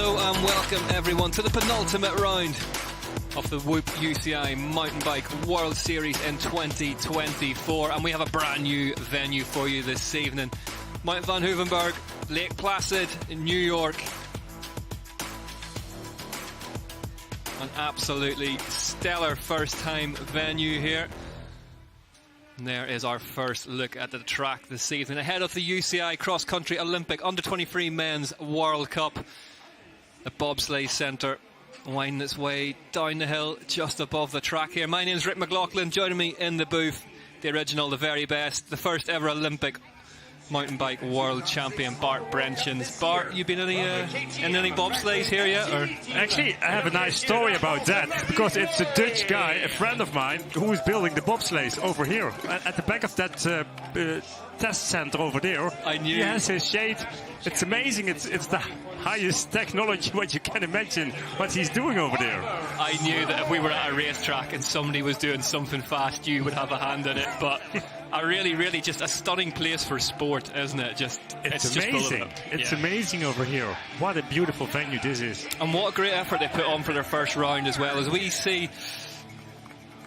Hello and welcome everyone to the penultimate round of the Whoop UCI Mountain Bike World Series in 2024, and we have a brand new venue for you this evening. Mount Van Hoevenberg, Lake Placid in New York. An absolutely stellar first time venue here. And there is our first look at the track this evening ahead of the UCI Cross Country Olympic Under-23 Men's World Cup. The bobsleigh centre winding its way down the hill just above the track here. My name's Rick McLaughlin. Joining me in the booth, the original, the very best, the first ever Olympic mountain bike world champion, Bart Brenchens. Bart, you been in any bobsleighs here yet? Or? Actually, I have a nice story about that, because it's a Dutch guy, a friend of mine, who is building the bobsleighs over here at the back of that test center over there. I knew. He has his shade. It's amazing. It's the highest technology what you can imagine what he's doing over there. I knew that if we were at a racetrack and somebody was doing something fast, you would have a hand in it. But a really just a stunning place for sport, isn't it? It's amazing. Just it's amazing over here. What a beautiful venue this is. And what a great effort they put on for their first round as well, as we see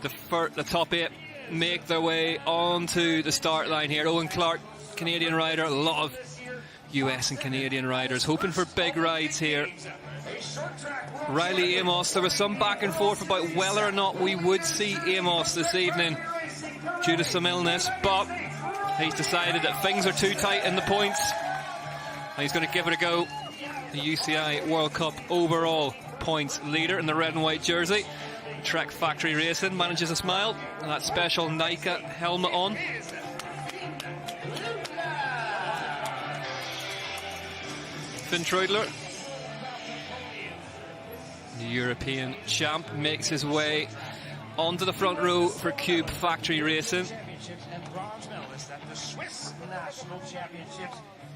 the top 8 make their way onto the start line here. Owen Clark, Canadian rider, a lot of US and Canadian riders hoping for big rides here. Riley Amos, there was some back and forth about whether or not we would see Amos this evening due to some illness, but he's decided that things are too tight in the points and he's going to give it a go. The UCI World Cup overall points leader in the red and white jersey. Trek Factory Racing manages a smile and that special Nike helmet on. Finn Troidler, the European champ, makes his way onto the front row for Cube Factory Racing.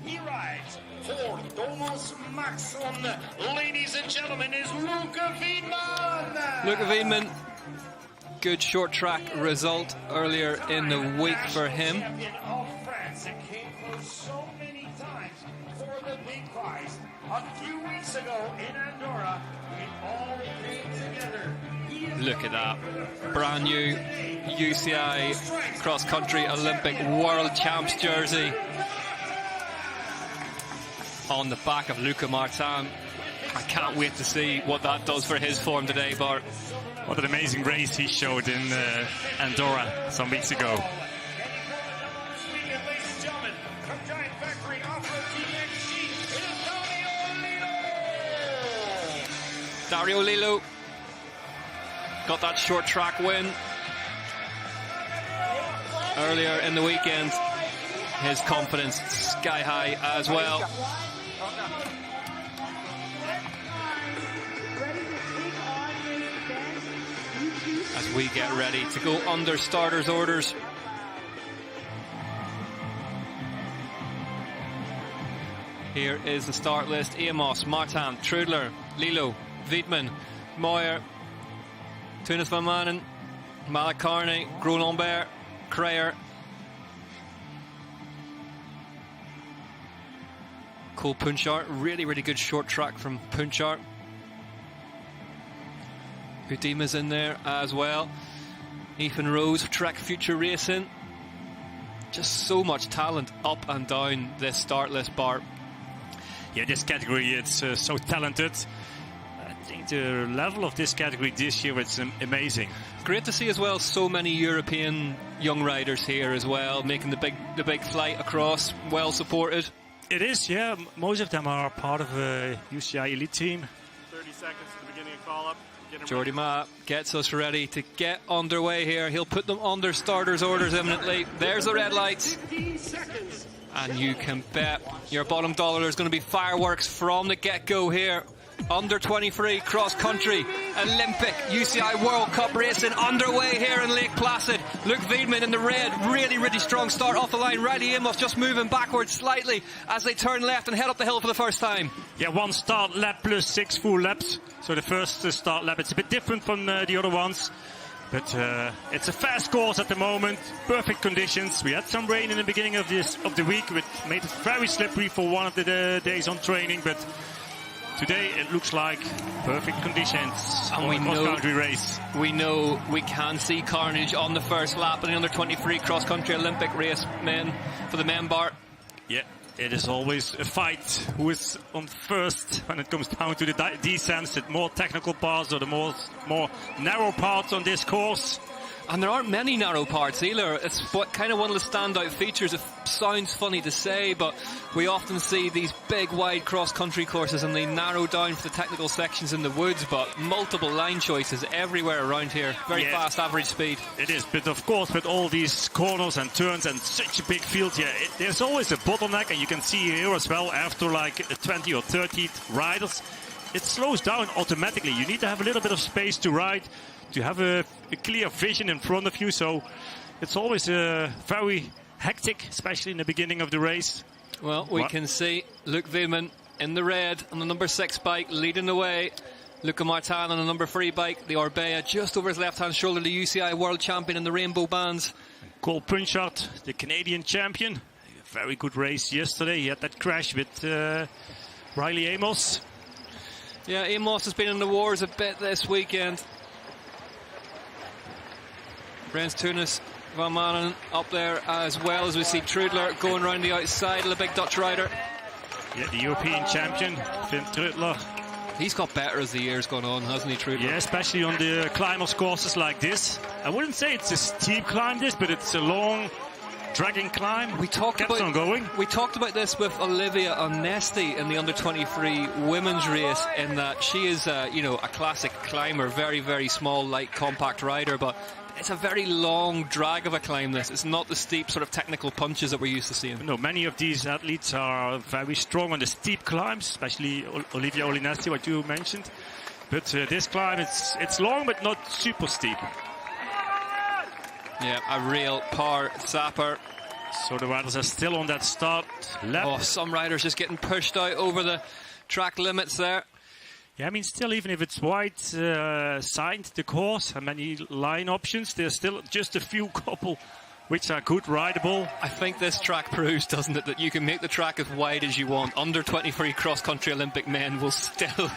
He rides for Thomas Maxson. Ladies and gentlemen, is Luca Wiedmann. Luca Wiedmann, good short track result earlier in the week for him. A few weeks ago in Andorra, it all came together. Look at that. Brand new UCI Cross Country Olympic World Champs jersey on the back of Luca Martin. I can't wait to see what that does for his form today, Bart. What an amazing race he showed in Andorra some weeks ago. Dario Lillo got that short track win earlier in the weekend. His confidence sky high as well. As we get ready to go under starters' orders. Here is the start list. Amos, Martin, Trudler, Lillo, Wiedmann, Moyer, Tunis van Manen, Malak Carney, Grolambert, Creyer, Cole Punchard, really good short track from Punchard. Udima's in there as well. Ethan Rose, Trek Future Racing. Just so much talent up and down this start list, Bart. Yeah, this category, it's so talented. I think the level of this category this year is amazing. Great to see as well so many European young riders here as well, making the big flight across, well supported. It is, yeah. Most of them are part of a UCI elite team. 30 seconds to the beginning of call-up. Jordy Ma gets us ready to get underway here. He'll put them under starters' orders imminently. There's the red lights. And you can bet your bottom dollar is going to be fireworks from the get-go here. Under 23 cross-country Olympic UCI World Cup racing underway here in Lake Placid. Luke Wiedmann in the red, really strong start off the line. Riley Amos just moving backwards slightly as they turn left and head up the hill for the first time. Yeah, one start lap plus 6 full laps. So the first start lap, it's a bit different from the other ones. But it's a fast course at the moment, perfect conditions. We had some rain in the beginning of the week, which made it very slippery for one of the days on training. But today it looks like perfect conditions And for we a know- cross-country race. We know we can see carnage on the first lap in the under-23 cross-country Olympic race for the men bar. Yeah, it is always a fight who is on first when it comes down to the descents, the more technical parts or the more narrow parts on this course. And there aren't many narrow parts either. It's kind of one of the standout features. It sounds funny to say, but we often see these big, wide cross-country courses and they narrow down for the technical sections in the woods, but multiple line choices everywhere around here. Very fast average speed. It is, but of course with all these corners and turns and such a big field here, there's always a bottleneck, and you can see here as well after like 20 or 30 riders, it slows down automatically. You need to have a little bit of space to ride, to have a clear vision in front of you, so it's always very hectic, especially in the beginning of the race. Well, we can see Luc Wiedmann in the red on the number 6 bike leading the way. Luca Martin on the number 3 bike, the Orbea just over his left-hand shoulder, the UCI world champion in the rainbow bands. Cole Punchard, the Canadian champion. A very good race yesterday. He had that crash with Riley Amos. Yeah, Amos has been in the wars a bit this weekend. Rens Tunis, Van Manen up there, as well as we see Trudler going around the outside of the big Dutch rider. Yeah, the European champion, Finn Trudler. He's got better as the year's gone on, hasn't he, Trudler? Yeah, especially on the climax courses like this. I wouldn't say it's a steep climb, but it's a long, dragging climb. We talked about this with Olivia Onesti in the under-23 women's race, in that she is, a classic climber, very, very small, light, compact rider, but it's a very long drag of a climb, this. It's not the steep sort of technical punches that we're used to seeing. No, many of these athletes are very strong on the steep climbs, especially Olivia Olinesti, what you mentioned. But this climb, it's long but not super steep. Yeah, a real power zapper. So the riders are still on that start lap. Oh, some riders just getting pushed out over the track limits there. Yeah, I mean, still, even if it's wide signed, the course, and many line options, there's still just a few couple which are good rideable. I think this track proves, doesn't it, that you can make the track as wide as you want. Under 23 cross-country Olympic men will still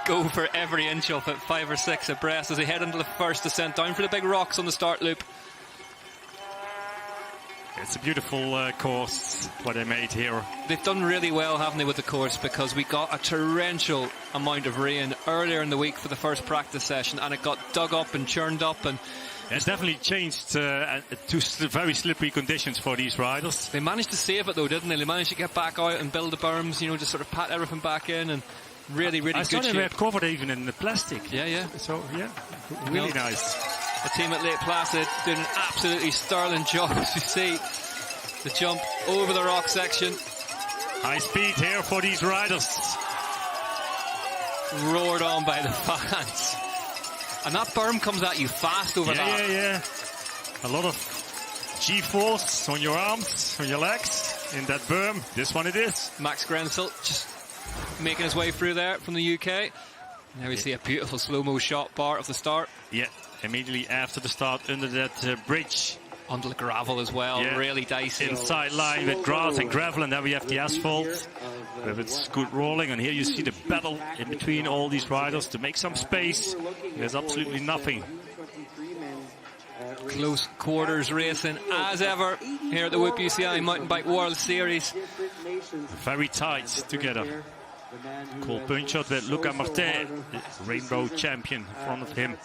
go for every inch of it, 5 or 6 abreast as they head into the first descent down for the big rocks on the start loop. It's a beautiful course, what they made here. They've done really well, haven't they, with the course, because we got a torrential amount of rain earlier in the week for the first practice session, and it got dug up and churned up, and it's definitely changed to very slippery conditions for these riders. They managed to save it though, didn't they? They managed to get back out and build the berms, just sort of pat everything back in, and really, really good shape. I saw they were covered even in the plastic. Yeah. So, yeah, really nice. The team at Lake Placid doing an absolutely sterling job, as you see the jump over the rock section. High speed here for these riders. Roared on by the fans. And that berm comes at you fast over that. Yeah. A lot of G-force on your arms, on your legs, in that berm. This one it is. Max Grensel just making his way through there from the UK. Now we see a beautiful slow-mo shot bar of the start. Yeah, immediately after the start under that bridge. Onto the gravel as well, really dicey. Inside line with grass and gravel, and then we have the asphalt. With its good rolling, and here you see the battle in between all these riders to make some space. There's absolutely nothing. Close quarters racing as ever here at the Whoop UCI Mountain Bike World Series. Very tight together. Cole Punchard with Luca Martin, the rainbow champion, in front of him.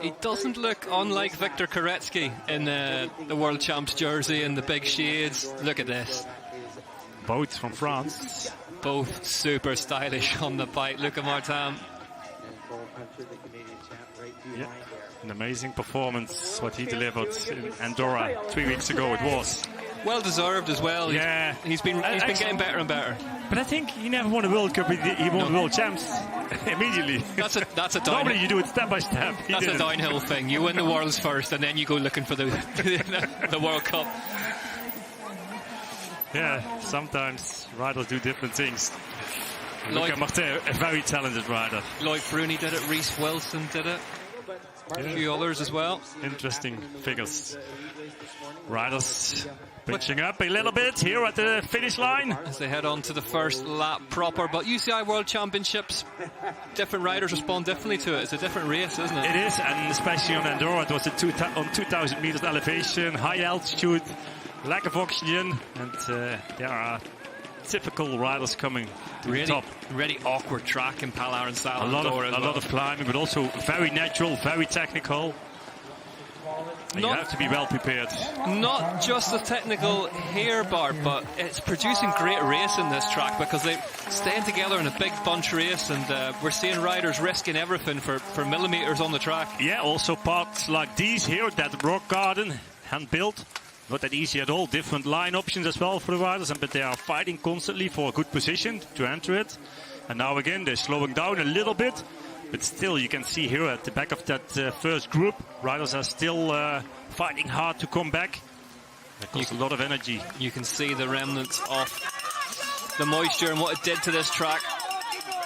He doesn't look unlike Victor Koretsky in the World Champs jersey and the big shades. Look at this. Both from France. Both super stylish on the bike. Luca Martin. Yeah. An amazing performance, what he delivered in Andorra 3 weeks ago it was. Well deserved as well. Yeah. He's been getting better and better. But I think he never won a World Cup. He won the World Champs immediately. That's a downhill. Normally you do it step by step. That's a downhill thing. You win the Worlds first, and then you go looking for the World Cup. Yeah, sometimes riders do different things. Luca Martin, a very talented rider. Lloyd Bruni did it. Reese Wilson did it. A few others as well. Interesting figures. Riders pitching up a little bit here at the finish line. As they head on to the first lap proper. But UCI World Championships, different riders respond differently to it. It's a different race, isn't it? It is, and especially on Enduro, it was on 2,000 meters elevation, high altitude, lack of oxygen, and there are typical riders coming to the top. Really awkward track in Palar and Sal. A lot of climbing, but also very natural, very technical. You have to be well prepared. Not just the technical here, Bart, but it's producing great race in this track because they're staying together in a big bunch race, and we're seeing riders risking everything for millimeters on the track. Yeah, also parts like these here, that rock garden, hand-built. Not that easy at all. Different line options as well for the riders, but they are fighting constantly for a good position to enter it. And now again, they're slowing down a little bit. But still, you can see here at the back of that first group, riders are still fighting hard to come back. That costs a lot of energy. You can see the remnants of the moisture and what it did to this track.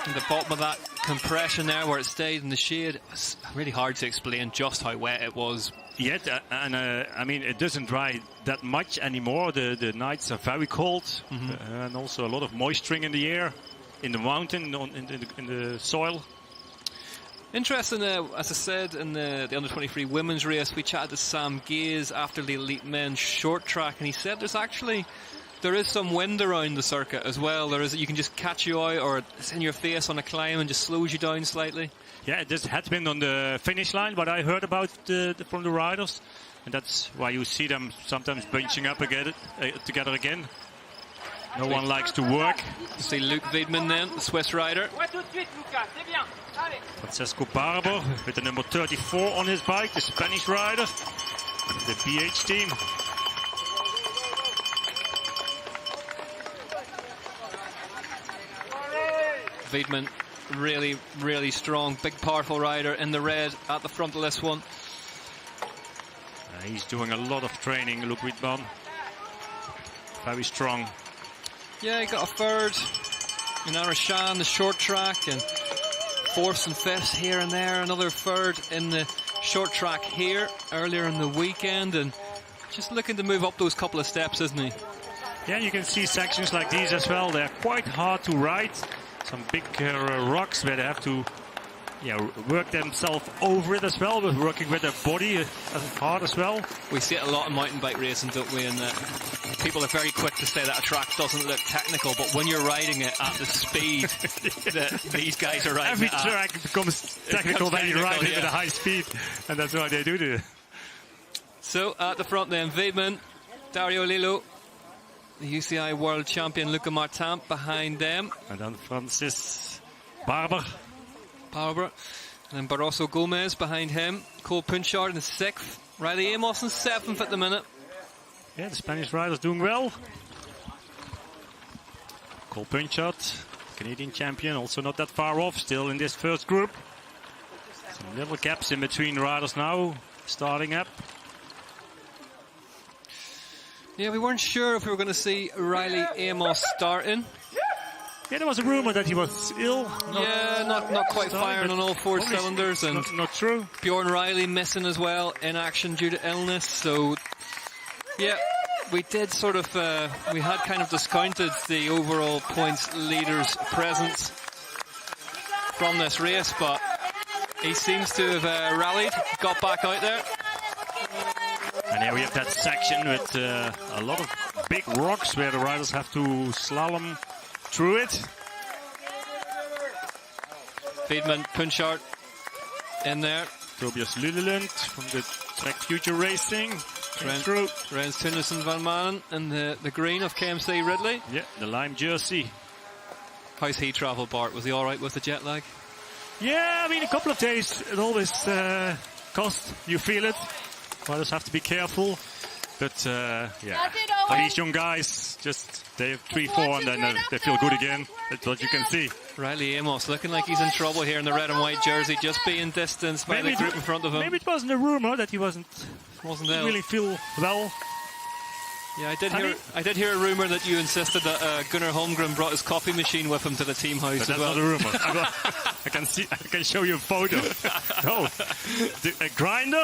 And the bottom of that compression there where it stayed in the shade. It was really hard to explain just how wet it was. Yeah, and I mean, it doesn't dry that much anymore. The nights are very cold, and also a lot of moisture in the air, in the mountain, in the soil. Interesting, as I said, in the under-23 women's race, we chatted to Sam Gaze after the elite men's short track, and he said there is some wind around the circuit as well. You can just catch you out, or it's in your face on a climb and just slows you down slightly. Yeah, it just had been on the finish line, but I heard about from the riders, and that's why you see them sometimes bunching up together again. No one likes to work. You see Luc Wiedmann then, the Swiss rider. Francesco Barber with the number 34 on his bike, the Spanish rider, the BH team. Wiedmann, really, really strong, big, powerful rider in the red at the front of this one. He's doing a lot of training, Luc Wiedmann. Very strong. Yeah, he got a third in Arashan, the short track, and fourth and fifth here and there. Another third in the short track here earlier in the weekend, and just looking to move up those couple of steps, isn't he? Yeah, you can see sections like these as well. They're quite hard to ride. Some big rocks where they have to work themselves over it as well, but working with their body as hard as well. We see it a lot in mountain bike racing, don't we? And people are very quick to say that a track doesn't look technical, but when you're riding it at the speed that these guys are riding every track becomes technical when you ride it at a high speed, and that's why they do it. So at the front then, Wiedmann, Dario Lillo, the UCI World Champion Luca Martin behind them. And then Francis Barber. And then Barroso Gomez behind him. Cole Punchard in 6th. Riley Amos in 7th at the minute. Yeah, the Spanish rider's doing well. Cole Punchard, Canadian champion, also not that far off, still in this first group. Some little gaps in between riders now, starting up. Yeah, we weren't sure if we were going to see Riley Amos starting. Yeah, there was a rumor that he was ill. Not quite firing on all 4 cylinders, and not true. Bjorn Riley missing as well in action due to illness. So, yeah, we did sort of we had kind of discounted the overall points leader's presence from this race, but he seems to have rallied, got back out there. And here we have that section with a lot of big rocks where the riders have to slalom through it. Wiedmann, Punchard in there. Tobias Lulelund from the Track Future Racing. Rens Tunnison Van Manen in the green of KMC Ridley. Yeah, the lime jersey. How's he travel, Bart? Was he all right with the jet lag? Yeah, I mean, a couple of days, it always costs. You feel it. Riders have to be careful. But, yeah, for these young guys, just they have 3-4 and then they feel good again. That's what you can see. Riley Amos looking like he's in trouble here in the red and white jersey, just being distanced by the group in front of him. Maybe it wasn't a rumor that he wasn't ill. Really feel well. Yeah, I did hear a rumour that you insisted that Gunnar Holmgren brought his coffee machine with him to the team house But as that's well. not a rumor. I can show you a photo. No, a grinder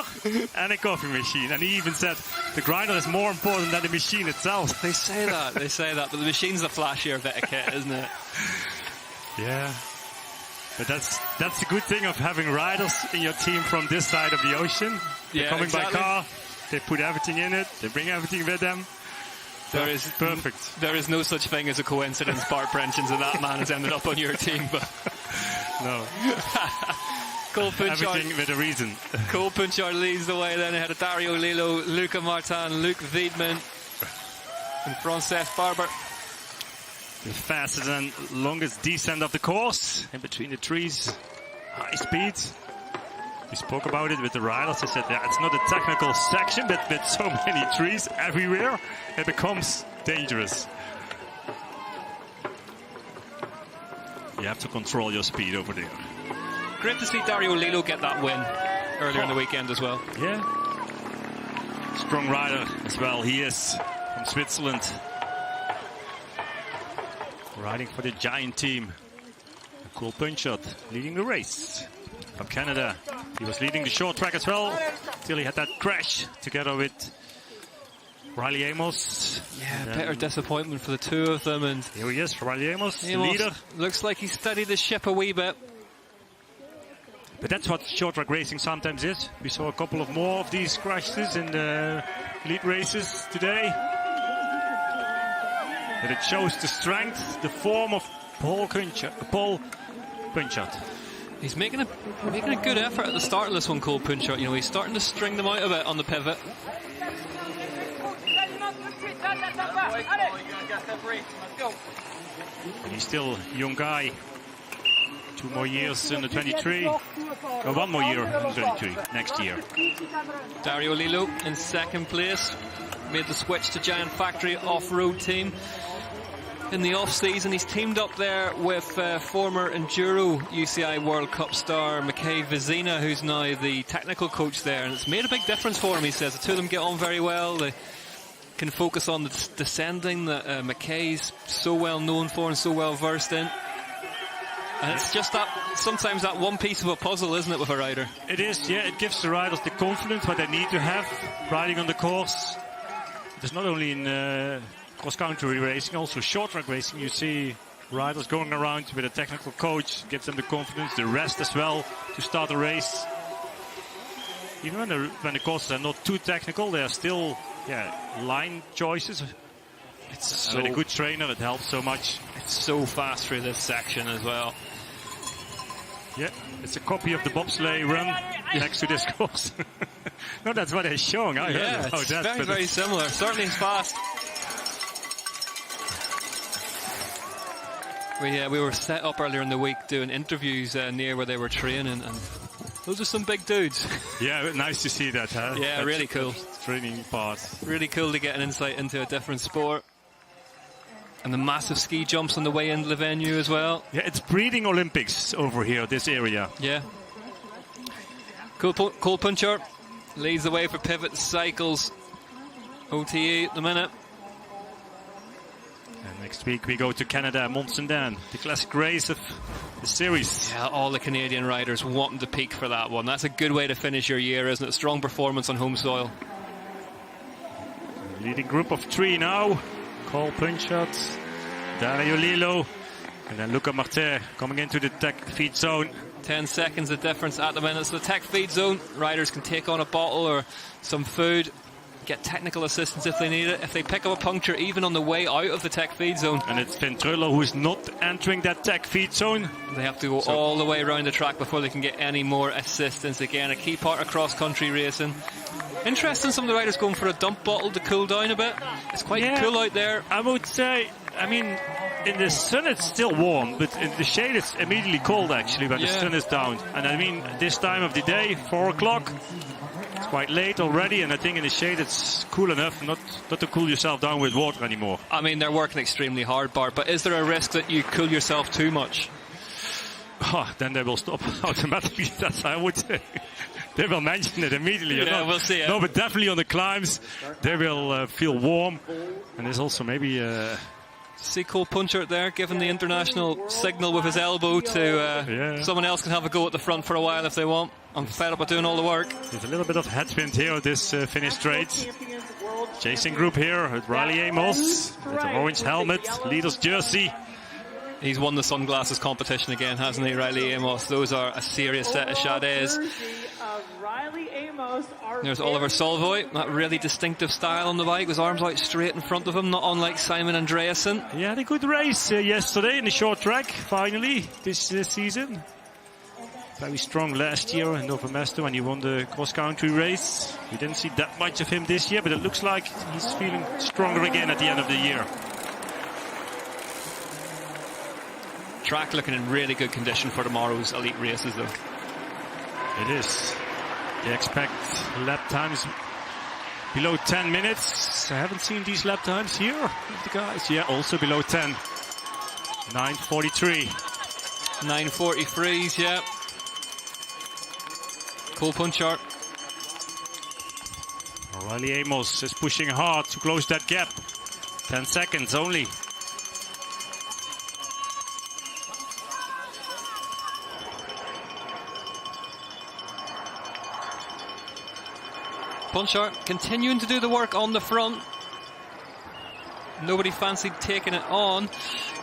and a coffee machine. And he even said the grinder is more important than the machine itself. They say that, but the machine's the flashier bit of kit, isn't it? Yeah. But that's the good thing of having riders in your team from this side of the ocean. They're coming by car, they put everything in it, they bring everything with them. Perfect. There is no such thing as a coincidence, Bart Brenchens, and that man has ended up on your team. But no. Cole Punchard. Everything with a reason. Cole Punchard leads the way then ahead of Dario Lillo, Luca Martin, Luc Wiedmann, and Francesc Barber. The fastest and longest descent of the course, in between the trees, high speed. We spoke about it with the riders. I said, yeah, it's not a technical section, but with so many trees everywhere, it becomes dangerous. You have to control your speed over there. Great to see Dario Lillo get that win earlier in the weekend as well. Yeah. Strong rider as well. He is from Switzerland. Riding for the giant team. Cole Punchard leading the race. From Canada. He was leading the short track as well. Till he had that crash together with Riley Amos. Yeah, bitter disappointment for the two of them. And here he is, Riley Amos, the leader. Looks like he studied the ship a wee bit. But that's what short track racing sometimes is. We saw a couple of more of these crashes in the elite races today. But it shows the strength, the form of Paul Punchard. He's making a good effort at the start of this one, Cole Punchard. You know, he's starting to string them out a bit on the pivot. And he's still a young guy. 2 more years in the 23. Or 1 more year in the 23 next year. Dario Lillo in second place. Made the switch to Giant Factory off-road team. In the off-season, he's teamed up there with former Enduro UCI World Cup star Mackay Vizina, who's now the technical coach there. And it's made a big difference for him, he says. The two of them get on very well. They can focus on the descending that Mackay's so well known for and so well versed in. And it's just that, sometimes that one piece of a puzzle, isn't it, with a rider? It is, yeah. It gives the riders the confidence what they need to have riding on the course. It's not only in cross-country racing, also short-track racing. You see riders going around with a technical coach, gives them the confidence, the rest as well to start a race. Even when the courses are not too technical, they are still line choices. It's with a good trainer, it helps so much. It's so fast through this section as well. Yeah, it's a copy of the bobsleigh run next to this course. No, that's what they're showing. I heard about that. Very, very similar. Certainly it's fast. We were set up earlier in the week doing interviews near where they were training, and those are some big dudes. Yeah, nice to see that, huh? Yeah, really cool. Training part. Really cool to get an insight into a different sport. And the massive ski jumps on the way into the venue as well. Yeah, it's breeding Olympics over here, this area. Yeah. Cole Punchard leads the way for pivot cycles. OTE at the minute. And next week we go to Canada, Mont-Saint-Dan, the classic race of the series. Yeah, all the Canadian riders wanting to peak for that one. That's a good way to finish your year, isn't it? Strong performance on home soil. Leading group of 3 now. Cole Punchard, Dario Lillo, and then Luca Martin coming into the tech feed zone. 10 seconds of difference at the minute. So the tech feed zone, riders can take on a bottle or some food, get technical assistance if they need it. If they pick up a puncture even on the way out of the tech feed zone. And it's Finn Truller who's not entering that tech feed zone. They have to go all the way around the track before they can get any more assistance. Again, a key part of cross-country racing. Interesting, some of the riders going for a dump bottle to cool down a bit. It's quite cool out there. I would say, I mean, in the sun it's still warm, but in the shade it's immediately cold actually when the sun is down. And I mean, this time of the day, 4 o'clock, it's quite late already, and I think in the shade it's cool enough not to cool yourself down with water anymore. I mean, they're working extremely hard, Bart, but is there a risk that you cool yourself too much? Then they will stop automatically, that's what I would say. they will mention it immediately. Yeah, we'll see. No, but definitely on the climbs, they will feel warm. And there's also maybe... See Cole Punchard there giving the international signal with his elbow to someone else can have a go at the front for a while if they want. I'm fed up with doing all the work. There's a little bit of headwind here at this finish straight. Chasing group here with Riley Amos with the orange helmet, leader's jersey. He's won the sunglasses competition again, hasn't he, Riley Amos? Those are a serious set of Shadés. There's Oliver Solvoy, that really distinctive style on the bike, with arms out straight in front of him, not unlike Simon Andreasen. Yeah, had a good race yesterday in the short track, finally, this season. Very strong last year in Nova Mesto when he won the cross-country race. We didn't see that much of him this year, but it looks like he's feeling stronger again at the end of the year. Track looking in really good condition for tomorrow's elite races, though. It is. They expect lap times below 10 minutes. I haven't seen these lap times here with the guys. Yeah, also below 10. 9:43. 9:43s, yeah. Cole Punchard. Riley Amos is pushing hard to close that gap. 10 seconds only. Punchard continuing to do the work on the front. Nobody fancied taking it on.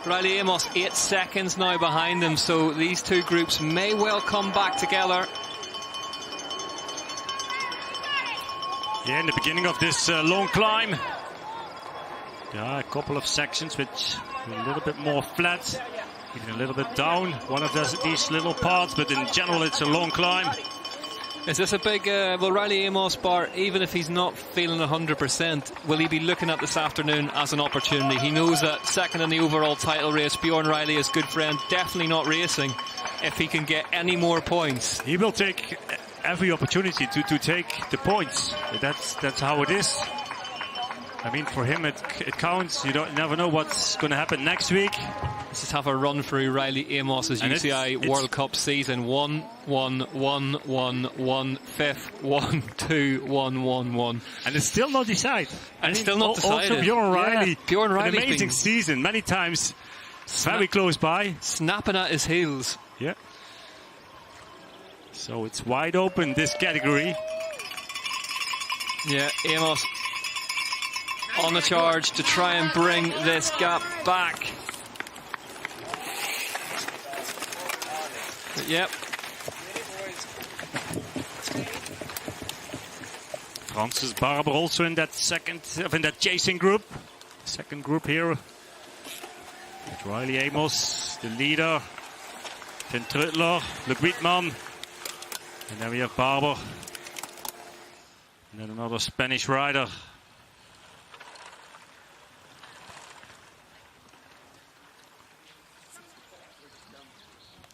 Riley Amos 8 seconds now behind him, so these two groups may well come back together. Yeah, in the beginning of this long climb. Yeah, a couple of sections which are a little bit more flat, even a little bit down. One of these little parts, but in general it's a long climb. Is this a big, will Riley Amos bar, even if he's not feeling 100%, will he be looking at this afternoon as an opportunity? He knows that second in the overall title race, Bjorn Riley, his good friend, definitely not racing. If he can get any more points, he will take every opportunity to take the points. That's how it is. I mean, for him it counts. You never know what's going to happen next week. Let's just have a run through Riley Amos's UCI World Cup season. 1, 1, 1, 1, 1, 5th, 1, 2, 1, 1, 1. And it's still not decided. And it's still not decided. Also Bjorn Riley. Yeah, Bjorn Riley's an amazing season. Many times very close by. Snapping at his heels. Yeah. So it's wide open, this category. Yeah, Amos on the charge to try and bring this gap back. But yep. Francis Barber also in that chasing group. Second group here. With Riley Amos, the leader. Finn Trutler, Luc Wittmann. And then we have Barber. And then another Spanish rider.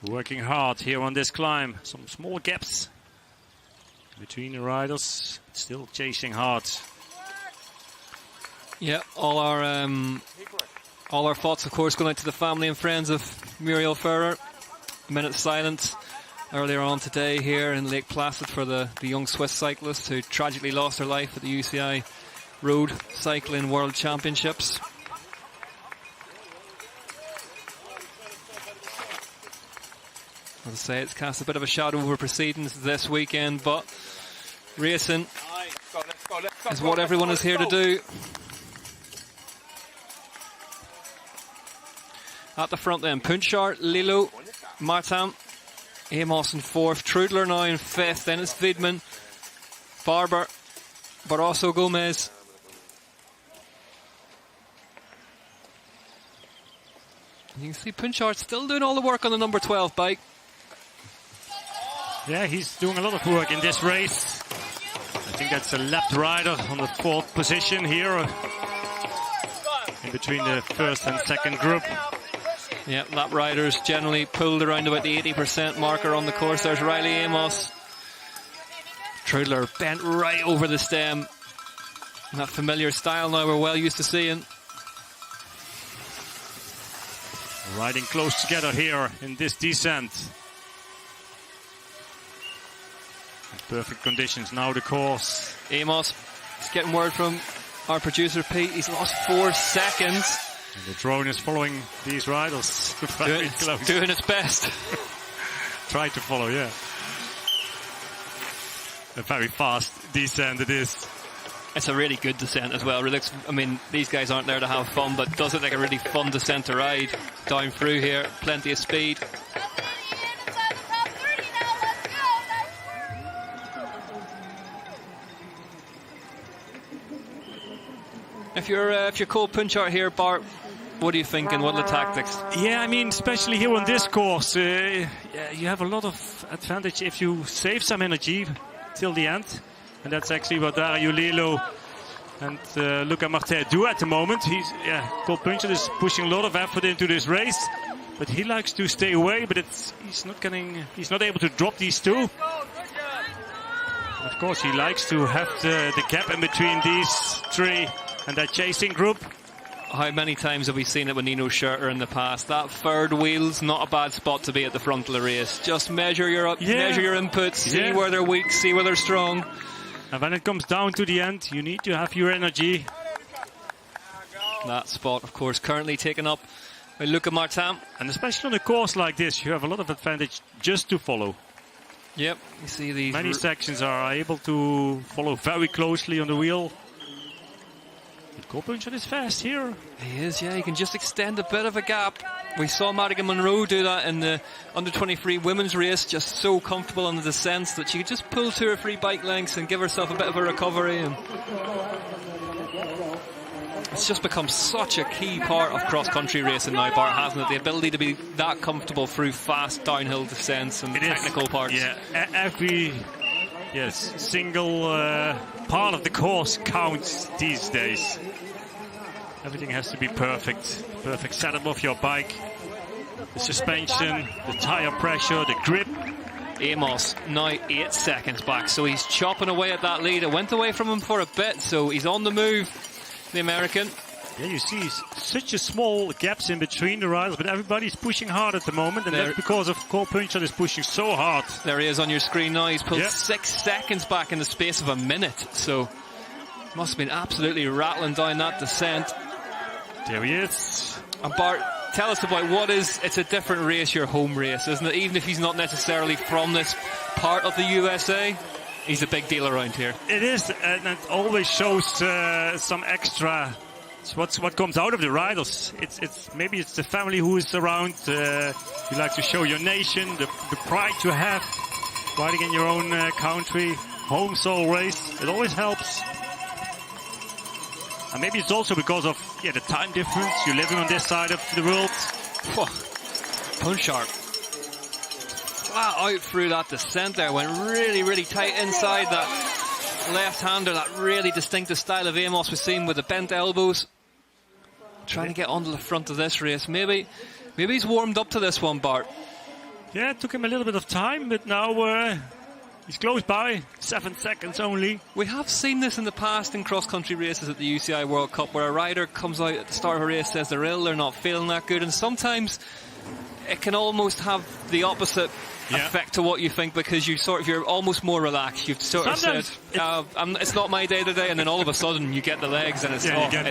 Working hard here on this climb. Some small gaps between the riders. Still chasing hard. Yeah, all our thoughts, of course, going out to the family and friends of Muriel Ferrer. A minute's silence earlier on today here in Lake Placid for the young Swiss cyclist who tragically lost her life at the UCI Road Cycling World Championships. As I say, it's cast a bit of a shadow over proceedings this weekend, but racing is what everyone is here to do. At the front then, Punchard, Lillo, Martin, Amos in 4th, Trudler now in 5th, then it's Widman, Barber, but also Gomez. You can see Punchard still doing all the work on the number 12 bike. Yeah, he's doing a lot of work in this race. I think that's a left rider on the 4th position here. In between the first and second group. Yeah, lap riders generally pulled around about the 80% marker on the course. There's Riley Amos. Trudler bent right over the stem. That familiar style now we're well used to seeing. Riding close together here in this descent. Perfect conditions. Now the course. Amos is getting word from our producer Pete. He's lost 4 seconds. And the drone is following these riders very close. Doing its best. Try to follow, yeah. A very fast descent it is. It's a really good descent as well. I mean, these guys aren't there to have fun, but does it like a really fun descent to ride down through here. Plenty of speed. If you're Cole Punchard here, Bart, what are you thinking? What are the tactics? Yeah, I mean, especially here on this course, you have a lot of advantage if you save some energy till the end. And that's actually what Dario Lelo and Luca Martin do at the moment. Cole Punchard is pushing a lot of effort into this race, but he likes to stay away. But he's not able to drop these two. Of course, he likes to have the gap in between these three and that chasing group. How many times have we seen it with Nino Schurter in the past? That third wheel's not a bad spot to be at the front of the race. Just measure your inputs, see where they're weak, see where they're strong. And when it comes down to the end, you need to have your energy. That spot, of course, currently taken up by Luca Martin. And especially on a course like this, you have a lot of advantage just to follow. Yep, you see these... Many sections are able to follow very closely on the wheel. But Cole Punchard is fast here. He is, yeah. He can just extend a bit of a gap. We saw Madigan Monroe do that in the under-23 women's race, just so comfortable on the descents that she could just pull 2 or 3 bike lengths and give herself a bit of a recovery. And it's just become such a key part of cross-country racing now, Bart, hasn't it? The ability to be that comfortable through fast downhill descents and technical parts. Yeah, every single part of the course counts these days. Everything has to be perfect. Perfect setup of your bike. The suspension, the tire pressure, the grip. Amos now 8 seconds back, so he's chopping away at that lead. It went away from him for a bit, so he's on the move, the American. Yeah, you see such a small gaps in between the riders, but everybody's pushing hard at the moment, and that's because of Cole Punchard is pushing so hard. There he is on your screen now. He's pulled 6 seconds back in the space of a minute, so must have been absolutely rattling down that descent. There he is. And Bart, tell us about it's a different race, your home race, isn't it? Even if he's not necessarily from this part of the USA, he's a big deal around here. It is, and it always shows some extra. It's what comes out of the riders. Maybe it's the family who is around. You like to show your nation, the pride you have, riding in your own country, home soil race. It always helps. And maybe it's also because of the time difference. You're living on this side of the world. Punchard flat out through that descent there. Went really, really tight inside that left-hander, that really distinctive style of Amos we've seen with the bent elbows. Trying to get onto the front of this race. Maybe he's warmed up to this one, Bart. Yeah, it took him a little bit of time, but now he's close by. 7 seconds only. We have seen this in the past in cross-country races at the UCI World Cup, where a rider comes out at the start of a race, says they're ill, they're not feeling that good, and sometimes it can almost have the opposite effect to what you think, because you're almost more relaxed. You've sort of said, it's not my day today, and then all of a sudden you get the legs and it's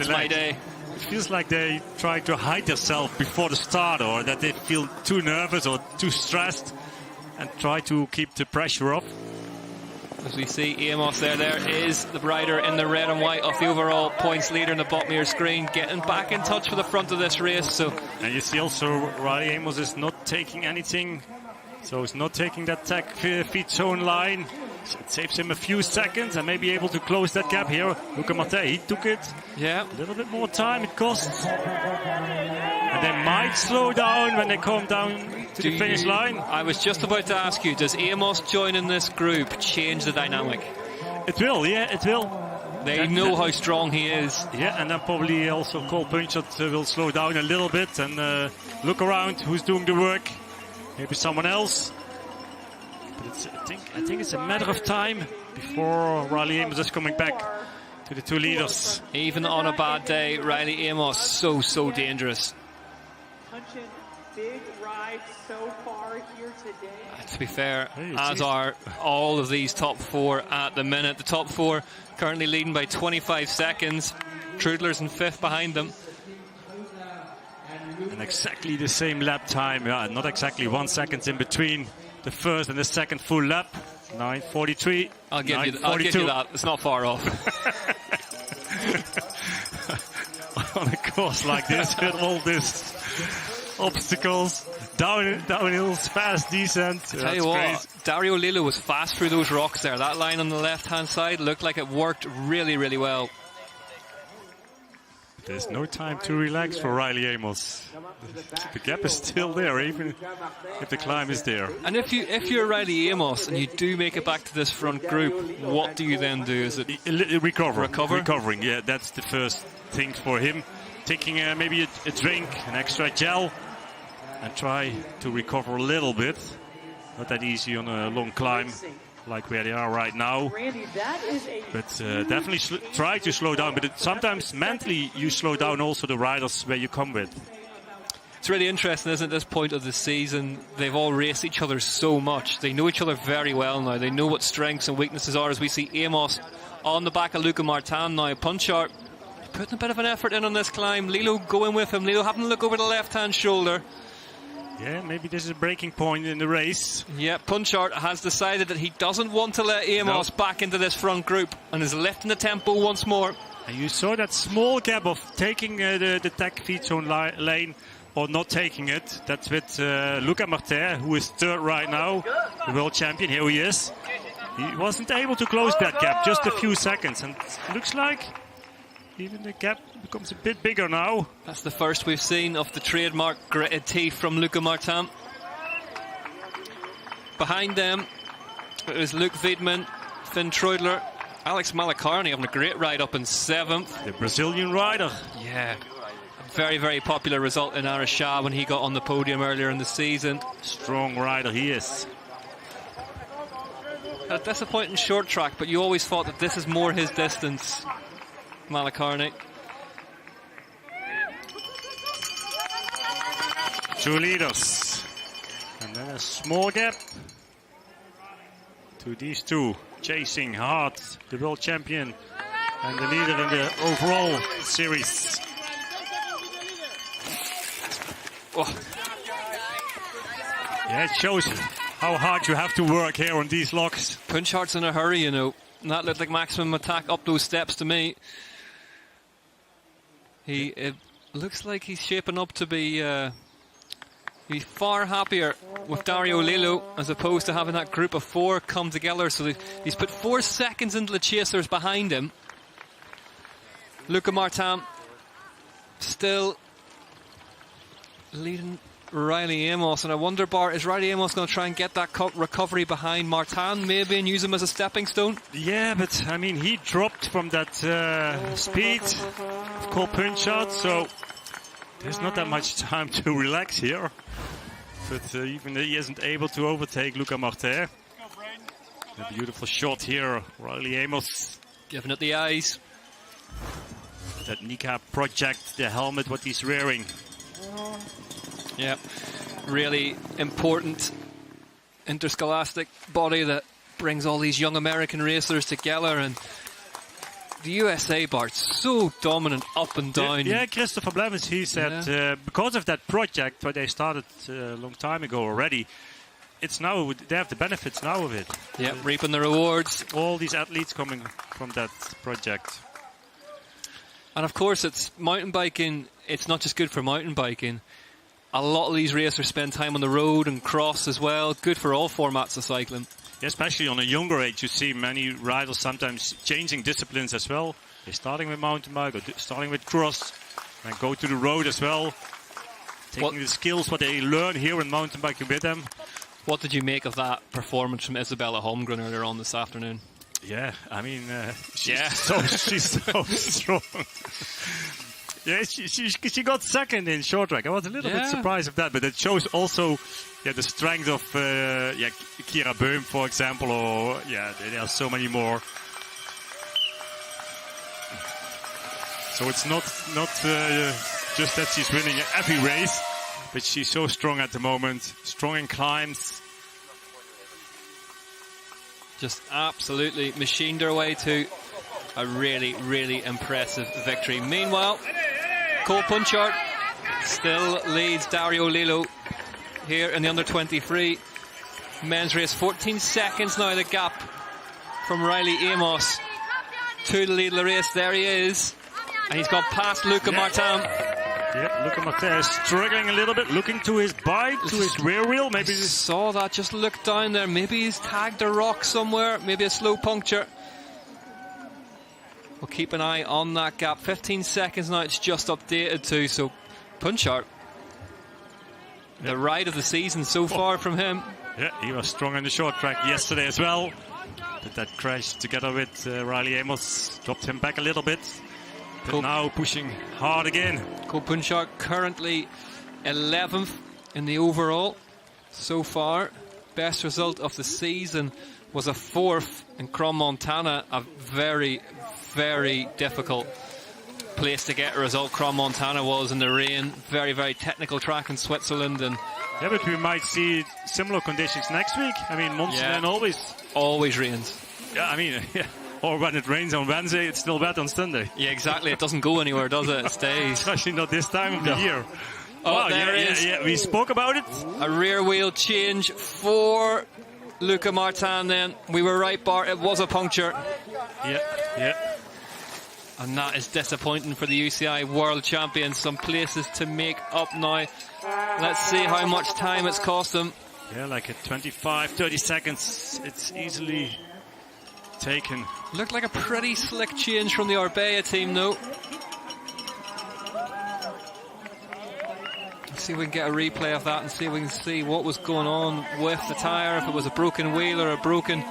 my day. It feels like they try to hide themselves before the start, or that they feel too nervous or too stressed and try to keep the pressure up. As we see Amos there is the rider in the red and white of the overall points leader in the bottom of your screen, getting back in touch for the front of this race. And you see also Riley Amos is not taking anything, so he's not taking that tech feet zone line. So it saves him a few seconds and may be able to close that gap here. Luca Martin, he took it. Yeah. A little bit more time it costs. And they might slow down when they come down to the finish line. I was just about to ask you, does Amos joining this group change the dynamic? It will, yeah, it will. They know how strong he is. Yeah, and then probably also Cole Punchard will slow down a little bit and look around who's doing the work. Maybe someone else. But I think it's a matter of time before Riley Amos is coming back to the two leaders. Even on a bad day, Riley Amos so dangerous. big ride so far here today. To be fair, as are all of these top four at the minute. The top four currently leading by 25 seconds. Trudler's in fifth behind them. And exactly the same lap time, not exactly 1 second in between the first and the second full lap. 9:43. I'll give you that. It's not far off. On a course like this, with all these obstacles, downhills, fast descent. Tell you what, Dario Lillo was fast through those rocks there. That line on the left-hand side looked like it worked really, really well. There's no time to relax for Riley Amos. The gap is still there, even if the climb is there. And if you're Riley Amos and you do make it back to this front group, what do you then do? Is it recovering? Yeah, that's the first thing for him. Taking maybe a drink, an extra gel, and try to recover a little bit. Not that easy on a long climb like where they are right now. But definitely try to slow down. But sometimes mentally you slow down also the riders where you come with. It's really interesting, isn't it, at this point of the season? They've all raced each other so much. They know each other very well now. They know what strengths and weaknesses are, as we see Amos on the back of Luca Martin now. Punchard putting a bit of an effort in on this climb. Lillo going with him. Lillo having a look over the left-hand shoulder. Yeah, maybe this is a breaking point in the race. Yeah, Punchard has decided that he doesn't want to let Amos back into this front group and is lifting the tempo once more. And you saw that small gap of taking the tech feed zone lane or not taking it. That's with Luca Martin, who is third right now, the world champion. Here he is. He wasn't able to close that gap, just a few seconds. And it looks like even the gap becomes a bit bigger now. That's the first we've seen of the trademark gritted teeth from Luca Martin. Behind them, it was Luke Wiedmann, Finn Trudler, Alex Malacarne having a great ride up in seventh. The Brazilian rider. Yeah. A very, very popular result in Arashah when he got on the podium earlier in the season. Strong rider he is. A disappointing short track, but you always thought that this is more his distance. Malacarne. Two leaders. And then a small gap to these two. Chasing hard the world champion and the leader in the overall series. Oh. Yeah, it shows how hard you have to work here on these locks. Punchard's in a hurry, you know. And that looked like maximum attack up those steps to me. It looks like he's shaping up to be far happier with Dario Lillo as opposed to having that group of four come together. So he's put 4 seconds into the chasers behind him. Luca Martin still leading Riley Amos, and I wonder, Bart, is Riley Amos going to try and get that recovery behind Martin maybe and use him as a stepping stone? Yeah, but I mean, he dropped from that speed of Punchard, so there's not that much time to relax here. But even he isn't able to overtake Luca Martin. A beautiful shot here, Riley Amos. Giving it the eyes. That kneecap project, the helmet, what he's wearing. Yeah, really important interscholastic body that brings all these young American racers together. And the USA, Bart, so dominant up and down. Yeah, Christopher Blemis, he said because of that project what they started a long time ago already, it's now they have the benefits now of it. Yeah, reaping the rewards. All these athletes coming from that project. And of course, it's mountain biking. It's not just good for mountain biking. A lot of these racers spend time on the road and cross as well. Good for all formats of cycling. Yeah, especially on a younger age, you see many riders sometimes changing disciplines as well. They're starting with mountain bike, or starting with cross, and go to the road as well. Taking the skills, what they learn here in mountain biking with them. What did you make of that performance from Isabella Holmgren earlier on this afternoon? Yeah, I mean, she's so strong. Yeah, she got second in short track. I was a little bit surprised of that, but it shows also the strength of Kira Böhm, for example, or there are so many more. So it's not just that she's winning every race, but she's so strong at the moment. Strong in climbs. Just absolutely machined her way to a really, really impressive victory. Meanwhile, Cole Punchard still leads Dario Lillo here in the under-23 men's race. 14 seconds now, the gap from Riley Amos to the lead of the race. There he is. And he's gone past Luca Martin. Yeah, Luca Martin is struggling a little bit, looking to his bike, to his rear wheel. Maybe saw that, just look down there. Maybe he's tagged a rock somewhere, maybe a slow puncture. We'll keep an eye on that gap. 15 seconds now, it's just updated to. So Punchard, the ride of the season so far from him. Yeah, he was strong on the short track yesterday as well. But that crash together with Riley Amos dropped him back a little bit. But now pushing hard again. Cole Punchard currently 11th in the overall so far. Best result of the season was a 4th in Crom Montana. A very, very difficult place to get a result. Crom Montana was in the rain. Very, very technical track in Switzerland. And yeah, but we might see similar conditions next week. I mean, Montana always rains. Yeah, I mean, yeah. Or when it rains on Wednesday, it's still wet on Sunday. Yeah, exactly. It doesn't go anywhere, does it? It stays. Especially not this time of the year. Oh, wow, there it is. Yeah, we spoke about it. A rear wheel change for Luca Martin then. We were right, Bart. It was a puncture. Yeah. And that is disappointing for the UCI World Champions. Some places to make up now. Let's see how much time it's cost them. Yeah, like at 25, 30 seconds. It's easily taken. Looked like a pretty slick change from the Orbea team, though. Let's see if we can get a replay of that and see if we can see what was going on with the tyre, if it was a broken wheel or a broken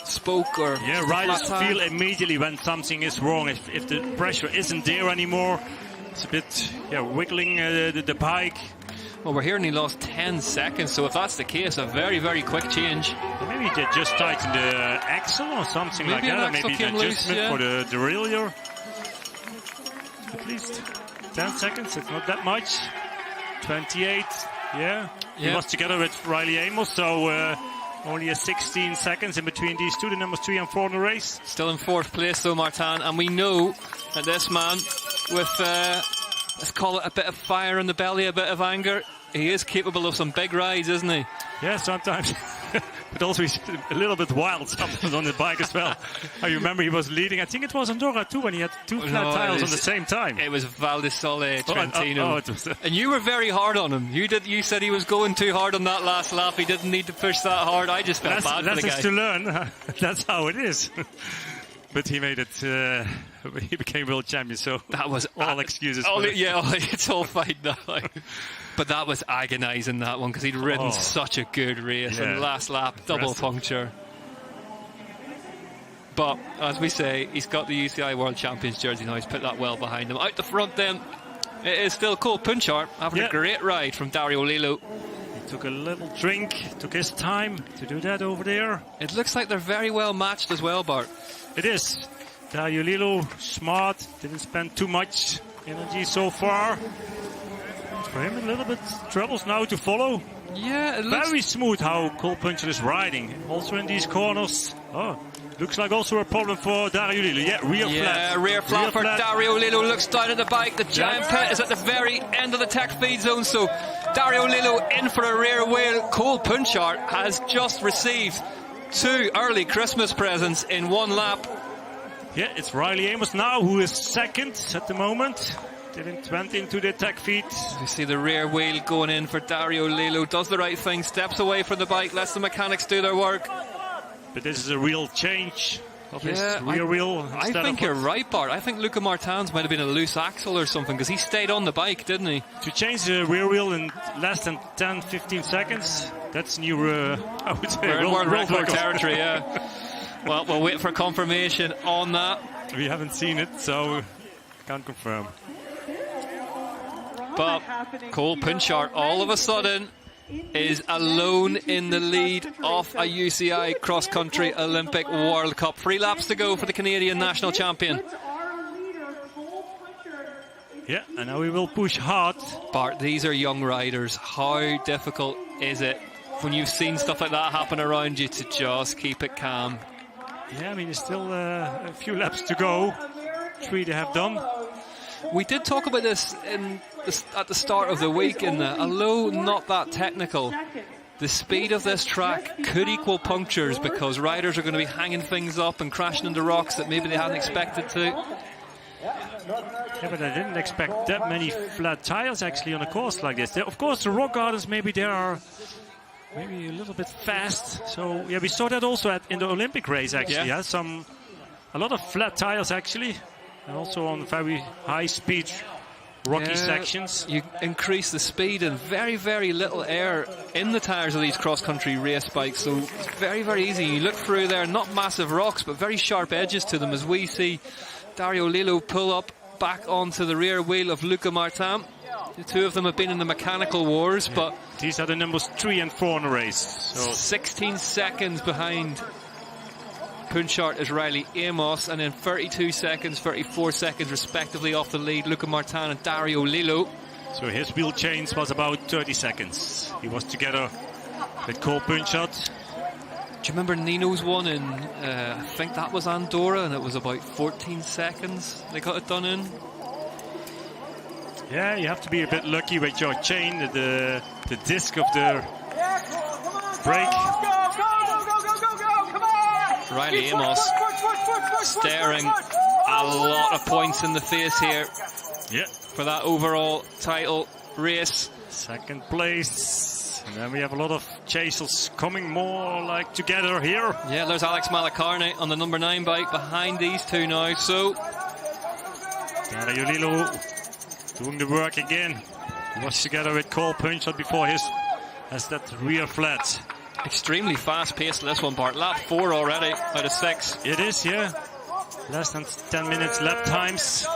spoke or... Yeah, riders feel immediately when something is wrong. If the pressure isn't there anymore, it's a bit wiggling the bike. Well, we're hearing he lost 10 seconds, so if that's the case, a very, very quick change. Maybe they just tightened the axle or something like that. Maybe an adjustment for the derailleur. At least 10 seconds, it's not that much. 28, yeah. He was together with Riley Amos, so only a 16 seconds in between these two, the numbers 3 and 4 in the race. Still in 4th place, though, Martin, and we know that this man with... let's call it a bit of fire in the belly, a bit of anger. He is capable of some big rides, isn't he? Yeah, sometimes. But also he's a little bit wild sometimes on the bike as well. I remember he was leading, I think it was Andorra too, when he had two flat tires on the same time. It was Val di Sole Trentino. It was, and you were very hard on him. You said he was going too hard on that last lap. He didn't need to push that hard. I just felt bad for the guy. Lessons to learn. That's how it is. But he made it, he became world champion, so that was all excuses. It's all fine now. But that was agonising, that one, because he'd ridden such a good race. And last lap, double puncture. But, as we say, he's got the UCI World Champions jersey now. He's put that well behind him. Out the front then, it is still Cole Punchard having a great ride from Dario Lillo. He took a little drink, took his time to do that over there. It looks like they're very well matched as well, Bart. It is. Dario Lillo, smart, didn't spend too much energy so far. For him, a little bit troubles now to follow. Yeah, it looks very smooth how Cole Punchard is riding. Also in these corners. Looks like also a problem for Dario Lillo. Rear flat for Dario Lillo. Looks down at the bike. The giant pit is at the very end of the tech feed zone. So Dario Lillo in for a rear wheel. Cole Punchard has just received 2 early Christmas presents in 1 lap. Yeah, it's Riley Amos now who is second at the moment. Didn't went into the tech feed. You see the rear wheel going in for Dario Lillo. Does the right thing, steps away from the bike, lets the mechanics do their work. But this is a real change of his rear wheel. I think you're right, Bart. I think Luca Martin's might have been a loose axle or something, because he stayed on the bike, didn't he? To change the rear wheel in less than 10-15 seconds, that's new, I would say, we're in world record territory, yeah. Well, we'll wait for confirmation on that. We haven't seen it, so can't confirm. But Cole Punchard all of a sudden is alone in the lead of a UCI cross-country Olympic World Cup. 3 laps to go for the Canadian national champion. Yeah, and now we will push hard. Bart, these are young riders. How difficult is it when you've seen stuff like that happen around you to just keep it calm? Yeah, I mean, there's still a few laps to go. 3 they have done. We did talk about this at the start of the week, although not that technical, the speed of this track could equal punctures because riders are going to be hanging things up and crashing into rocks that maybe they hadn't expected to. Yeah, but I didn't expect that many flat tires actually on a course like this. Of course, the rock gardens, maybe they are maybe a little bit fast. So, yeah, we saw that also in the Olympic race actually. Yeah. A lot of flat tires actually. And also on very high speed rocky sections. You increase the speed and very, very little air in the tyres of these cross-country race bikes. So it's very, very easy. You look through there, not massive rocks, but very sharp edges to them as we see Dario Lillo pull up back onto the rear wheel of Luca Martin. The two of them have been in the mechanical wars, but these are the numbers 3 and 4 in the race. So 16 seconds behind Punchard is Riley Amos, and then 32 seconds, 34 seconds respectively off the lead, Luca Martin and Dario Lillo. So his wheel change was about 30 seconds. He was together with Cole Punchard. Do you remember Nino's one in, I think that was Andorra, and it was about 14 seconds they got it done in? Yeah, you have to be a bit lucky with your chain, the disc of the brake. Riley Amos staring a lot of points in the face here for that overall title race. Second place. And then we have a lot of chasers coming more like together here. Yeah, there's Alex Malacarne on the number 9 bike behind these two now. So Dario Lillo doing the work again. He was together with Cole Punchard before his has that rear flat. Extremely fast paced this one, Bart. Lap 4 already out of 6. It is, yeah. Less than 10 minutes lap times.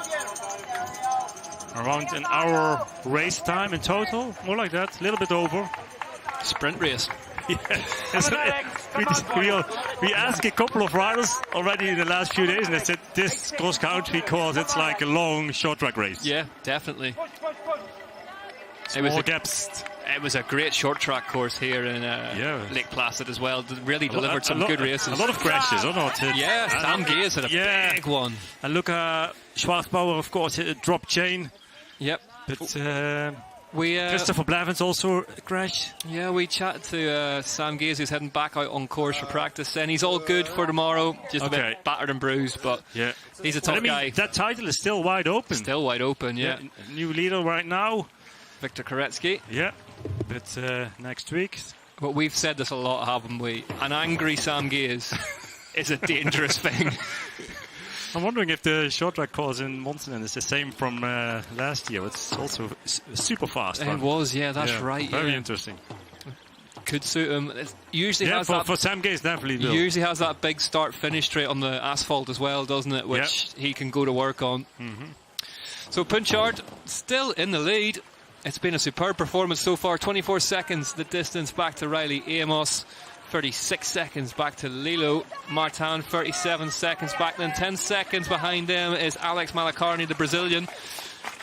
Around an hour race time in total. More like that, a little bit over. Sprint race. Yeah. We asked a couple of riders already in the last few days, and they said this cross country course, it's like a long short track race. Yeah, definitely. Small gaps. It was a great short track course here in Lake Placid as well. Really delivered some good races. A lot of crashes, or not? Yeah, Sam Gaze had a big one. And look, Schwarzbauer, of course, hit a drop chain. Yep. But Christopher Blavins also crashed. Yeah, we chatted to Sam Gaze, who's heading back out on course for practice, and he's all good for tomorrow. Just a bit battered and bruised, but he's a tough guy. That title is still wide open. Still wide open, yeah. New leader right now. Victor Koretsky. Yeah. But next week. But we've said this a lot, haven't we? An angry Sam Gaze is a dangerous thing. I'm wondering if the short track course in Monson is the same from last year. It's also super fast. It was, yeah, that's right. Very interesting. Could suit him. It usually has for Sam Gaze, definitely will. Usually has that big start-finish straight on the asphalt as well, doesn't it? Which he can go to work on. So Punchard still in the lead. It's been a superb performance so far. 24 seconds the distance back to Riley Amos. 36 seconds back to Lillo Martin. 37 seconds back. Then 10 seconds behind them is Alex Malacarne, the Brazilian.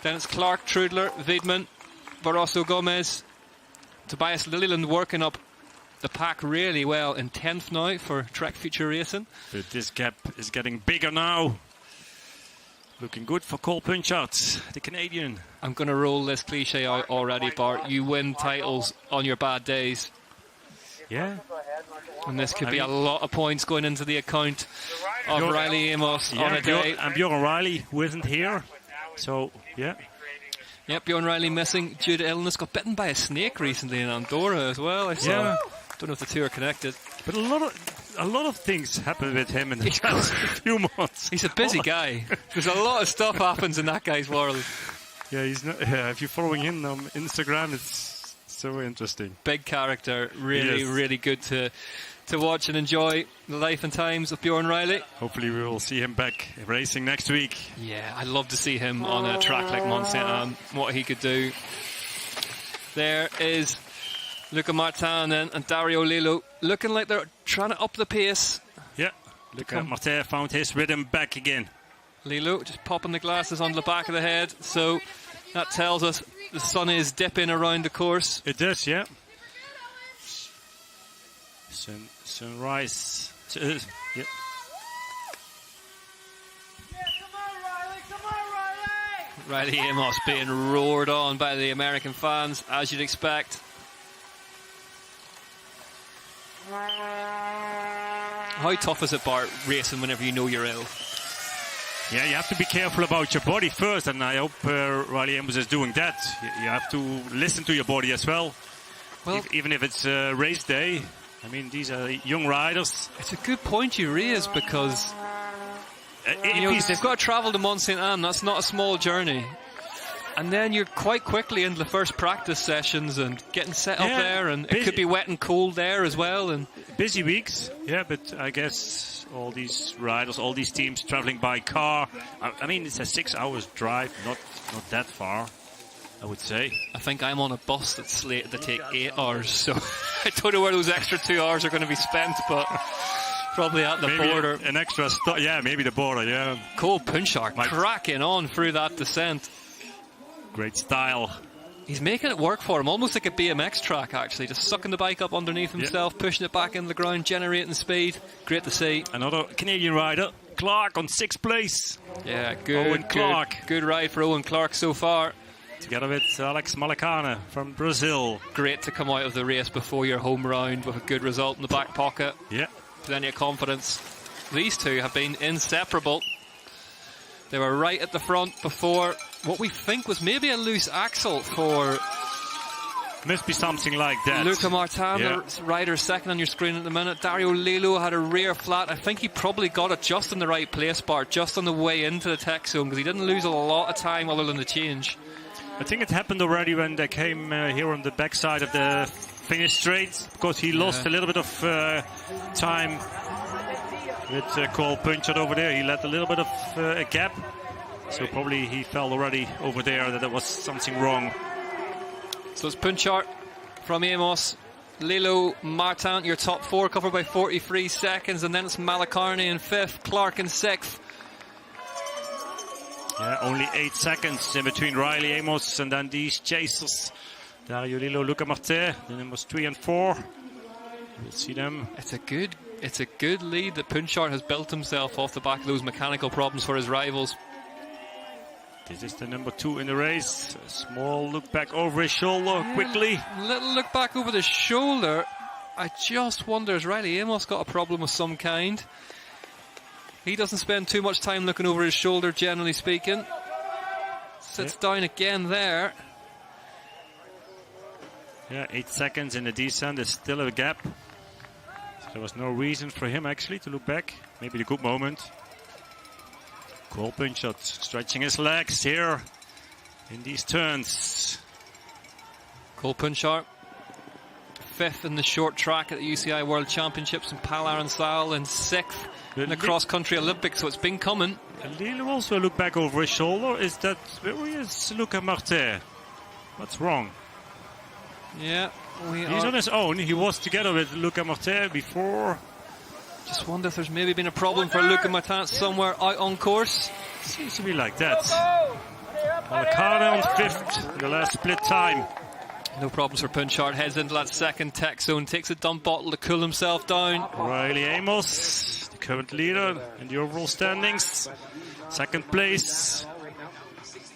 Then it's Clark, Trudler, Wiedmann, Barroso Gomez, Tobias Lilliland working up the pack really well in 10th now for Trek Future Racing. But this gap is getting bigger now. Looking good for Cole Punchard, the Canadian. I'm going to roll this cliche out already, Bart. You win titles on your bad days. Yeah. And this could be a lot of points going into the account of Riley Amos on a day. And Bjorn Riley, who isn't here. So, yeah. Yep, Bjorn Riley missing due to illness. Got bitten by a snake recently in Andorra as well, I saw. Yeah. Don't know if the two are connected. But a lot of things happen with him in the past few months. He's a busy guy. There's a lot of stuff happens in that guy's world. Yeah, he's not. If you're following him on Instagram, it's so interesting. Big character, really good to watch and enjoy the life and times of Bjorn Riley. Hopefully we will see him back racing next week. Yeah, I'd love to see him on a track like Mont Saint-Anne, what he could do. There is Luca Martin and Dario Lillo looking like they're trying to up the pace. Yeah, Luca Martin found his rhythm back again. Lilo just popping the glasses on the back of the head. So that tells us the sun is dipping around the course. It does, yeah. Sunrise. Yeah. Riley Amos being roared on by the American fans, as you'd expect. How tough is it, Bart, racing whenever you know you're ill? Yeah, you have to be careful about your body first, and I hope Riley Amos is doing that. You have to listen to your body as well. Even if it's race day. I mean, these are young riders. It's a good point you raise, because they've got to travel to Mont Saint Anne. That's not a small journey. And then you're quite quickly into the first practice sessions and getting set up there, and it could be wet and cold there as well. And busy weeks, yeah, but I guess all these riders, all these teams traveling by car. I mean, it's a 6 hours drive, not that far, I would say. I think I'm on a bus that's slated to take 8 hours, so I don't know where those extra 2 hours are going to be spent, but probably at the border. An extra stop, yeah, maybe the border, yeah. Cole Punchard cracking on through that descent. Great style. He's making it work for him, almost like a BMX track, actually. Just sucking the bike up underneath himself, pushing it back into the ground, generating speed. Great to see. Another Canadian rider, Clark, on 6th place. Yeah, good. Owen Clark. Good ride for Owen Clark so far. Together with Alex Malacana from Brazil. Great to come out of the race before your home round with a good result in the back pocket. Yeah. Plenty of confidence. These two have been inseparable. They were right at the front before what we think was maybe a loose axle for... Must be something like that. Luca Martin, the rider second on your screen at the minute. Dario Lilo had a rear flat. I think he probably got it just in the right place, Bart, just on the way into the tech zone, because he didn't lose a lot of time other than the change. I think it happened already when they came here on the backside of the finish straight, because he lost a little bit of time with Cole Punchard over there. He let a little bit of a gap, so probably he felt already over there that there was something wrong. So it's Punchard from Amos, Lilo, Martin, your top four, covered by 43 seconds, and then it's Malacarne in 5th, Clark in 6th. Yeah, only 8 seconds in between Riley Amos and then these chasers. Dario Lilo, Luca Martin, the numbers 3 and 4. We'll see them. It's a good lead that Punchard has built himself off the back of those mechanical problems for his rivals. This is the number 2 in the race. A small look back over his shoulder quickly. Little look back over the shoulder. I just wonder, has Riley Amos got a problem of some kind? He doesn't spend too much time looking over his shoulder, generally speaking. Sits down again there. Yeah, 8 seconds in the descent. There's still a gap. So there was no reason for him actually to look back. Maybe the good moment. Cole Punchard stretching his legs here in these turns. Cole Punchard, 5th in the short track at the UCI World Championships in Pal Aransal, and 6th in the cross-country Olympics, so it's been coming. Lilo also look back over his shoulder. Is that, where is Luca Martin? What's wrong? Yeah, he's on his own. He was together with Luca Martin before. Just wonder if there's maybe been a problem for Luca Martin somewhere out on course. Seems to be like that. Malacana on 5th in the last split time. No problems for Punchard. Heads into that second tech zone. Takes a dump bottle to cool himself down. Riley Amos, the current leader in the overall standings. 2nd place.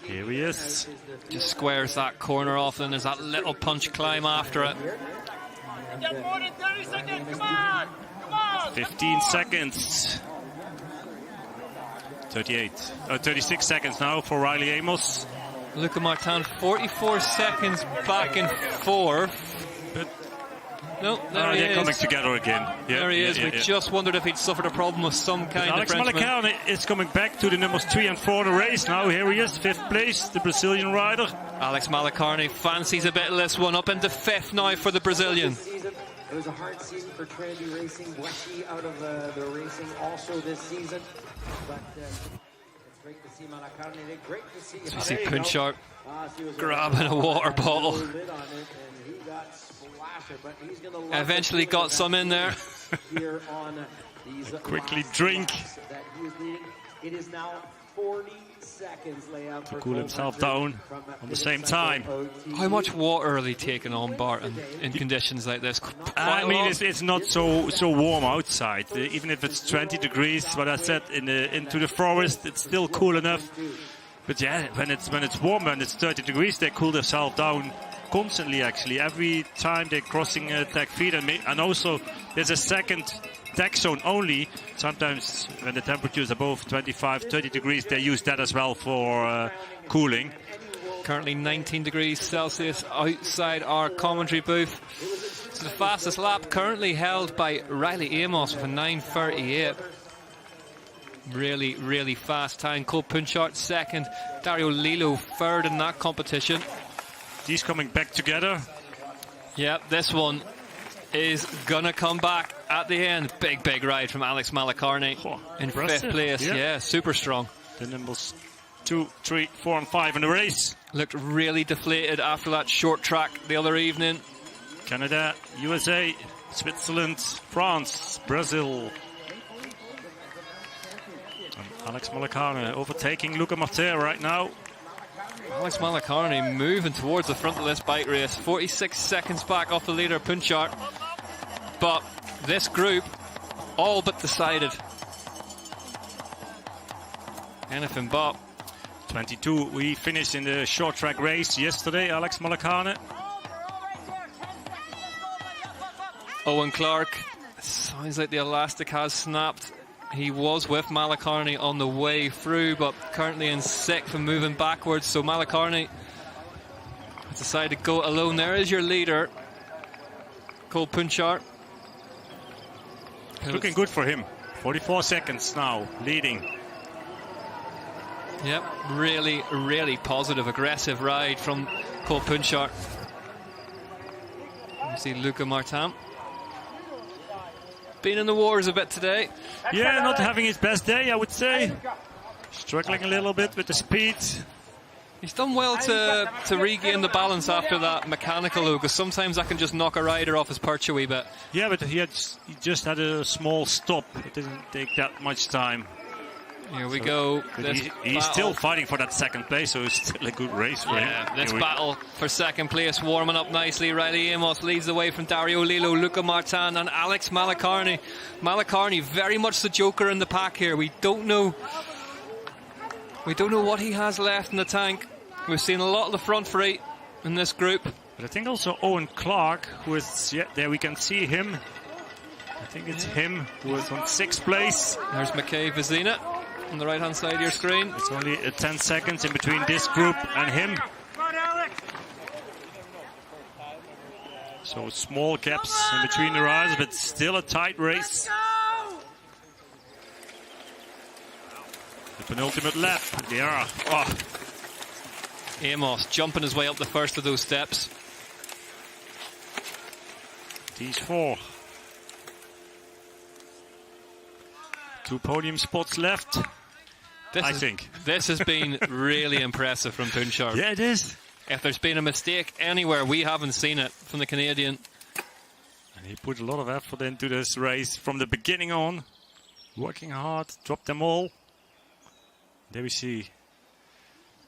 Here he is. Just squares that corner off, and there's that little punch climb after it. 15 seconds. 36 seconds now for Riley Amos. Luca Martin, 44 seconds back in 4th. But no, there he they're is. Coming together again. Yeah, there he is. We just wondered if he'd suffered a problem of some kind. Alex Malacana is coming back to the numbers 3 and 4 in the race now. Here he is, 5th place, the Brazilian rider. Alex Malacarne fancies a bit of this one, up into 5th now for the Brazilian. It was a hard season for Trinity Racing. Westy out of the racing also this season. But it's great to see Malacarne. Great to see. So you see Punchard grabbing a water bottle. Eventually got some in there. Quickly drink. It is now 40 seconds layout to cool himself down on the same time. How much water are they taking on, Bart, in conditions like this? I mean, it's not so warm outside. Even if it's 20 degrees, what I said, into the forest, it's still cool enough. But yeah, when it's warmer and it's 30 degrees, they cool themselves down constantly. Actually, every time they're crossing tech feet, and also there's a second tech zone only. Sometimes when the temperature is above 25, 30 degrees, they use that as well for cooling. Currently 19 degrees Celsius outside our commentary booth. It's the fastest lap currently held by Riley Amos with a 9:38. Really, really fast time. Cole Punchard second. Dario Lilo third in that competition. These coming back together. Yep, this one is gonna come back at the end. Big ride from Alex Malacarne in fifth place. Yeah, super strong. The numbers 2, 3, 4 and 5 in the race. Looked really deflated after that short track the other evening. Canada, USA, Switzerland, France, Brazil. And Alex Malacarne overtaking Luca Martin right now. Alex Malacarne moving towards the front of this bike race. 46 seconds back off the leader, Punchard. But this group all but decided. Anything but. 22, we finished in the short track race yesterday, Alex Malacarne. Owen Clark, sounds like the elastic has snapped. He was with Malacarne on the way through, but currently in sixth and moving backwards. So Malacarne has decided to go alone. There is your leader, Cole Punchard. Looking good for him. 44 seconds now, leading. Yep, really, really positive, aggressive ride from Cole Punchard. You see Luca Martin. Been in the wars a bit today. Yeah, not having his best day, I would say. Struggling a little bit with the speed. He's done well to regain the balance after that mechanical though, because sometimes that can just knock a rider off his perch a wee bit. Yeah, but he just had a small stop. It didn't take that much time. Here we go. He's still fighting for that second place, so it's still a good race for him. Yeah, this battle for second place warming up nicely. Riley Amos leads the way from Dario Lilo, Luca Martin and Alex Malacarne. Malacarne very much the joker in the pack here. We don't know what he has left in the tank. We've seen a lot of the front three in this group. But I think also Owen Clark, who is, there we can see him. I think it's him who is on 6th place. There's McKay Vizina on the right hand side of your screen. It's only 10 seconds in between this group and him. So small gaps in between the riders, but still a tight race. The penultimate lap. There. Oh. Amos jumping his way up the first of those steps. These 4. 2 podium spots left. I think. This has been really impressive from Punchard. Yeah, it is. If there's been a mistake anywhere, we haven't seen it from the Canadian. And he put a lot of effort into this race from the beginning on. Working hard, dropped them all. There we see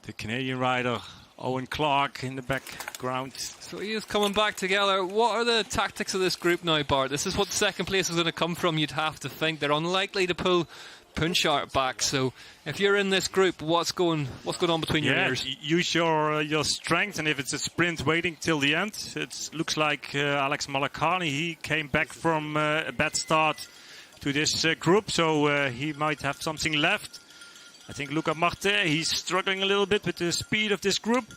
the Canadian rider, Owen Clark, in the background. So he is coming back together. What are the tactics of this group now, Bart? This is what second place is going to come from, you'd have to think. They're unlikely to pull Punchard back. So if you're in this group, what's going on between your ears? Use your strength, and if it's a sprint waiting till the end, it looks like Alex Malacarne, he came back from a bad start to this group, so he might have something left. I think Luca Martin, he's struggling a little bit with the speed of this group.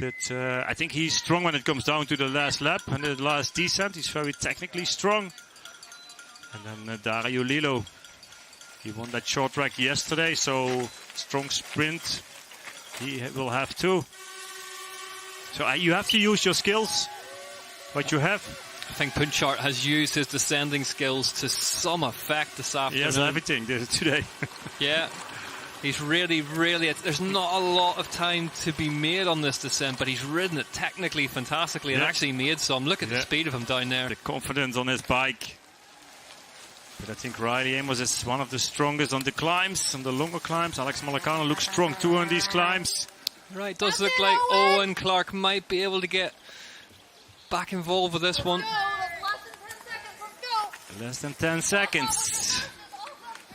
But I think he's strong when it comes down to the last lap and the last descent. He's very technically strong. And then Dario Lilo. He won that short track yesterday, so strong sprint he will have too. So you have to use your skills, what you have. I think Punchard has used his descending skills to some effect this afternoon. He has everything today. Yeah. He's really, there's not a lot of time to be made on this descent, but he's ridden it technically fantastically and actually made some. Look at the speed of him down there. The confidence on his bike. But I think Riley Amos is one of the strongest on the climbs, on the longer climbs. Alex Malacano looks strong too on these climbs. Right, does look like Owen Clark might be able to get back involved with this one. Less than 10 seconds.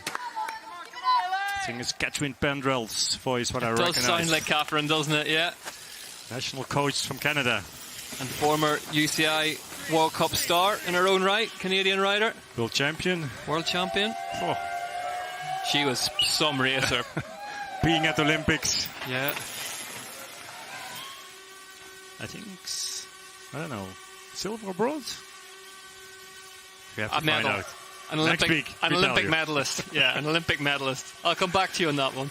I think it's Catherine Pendrell's voice, what I recognize. Does sound like Catherine, doesn't it? Yeah. National coach from Canada. And former UCI World Cup star in her own right, Canadian rider. World champion. World champion. Oh. She was some racer. Being at Olympics. Yeah. I think, I don't know, silver or bronze? We have to find out. An Olympic medalist. Yeah, an Olympic medalist. I'll come back to you on that one.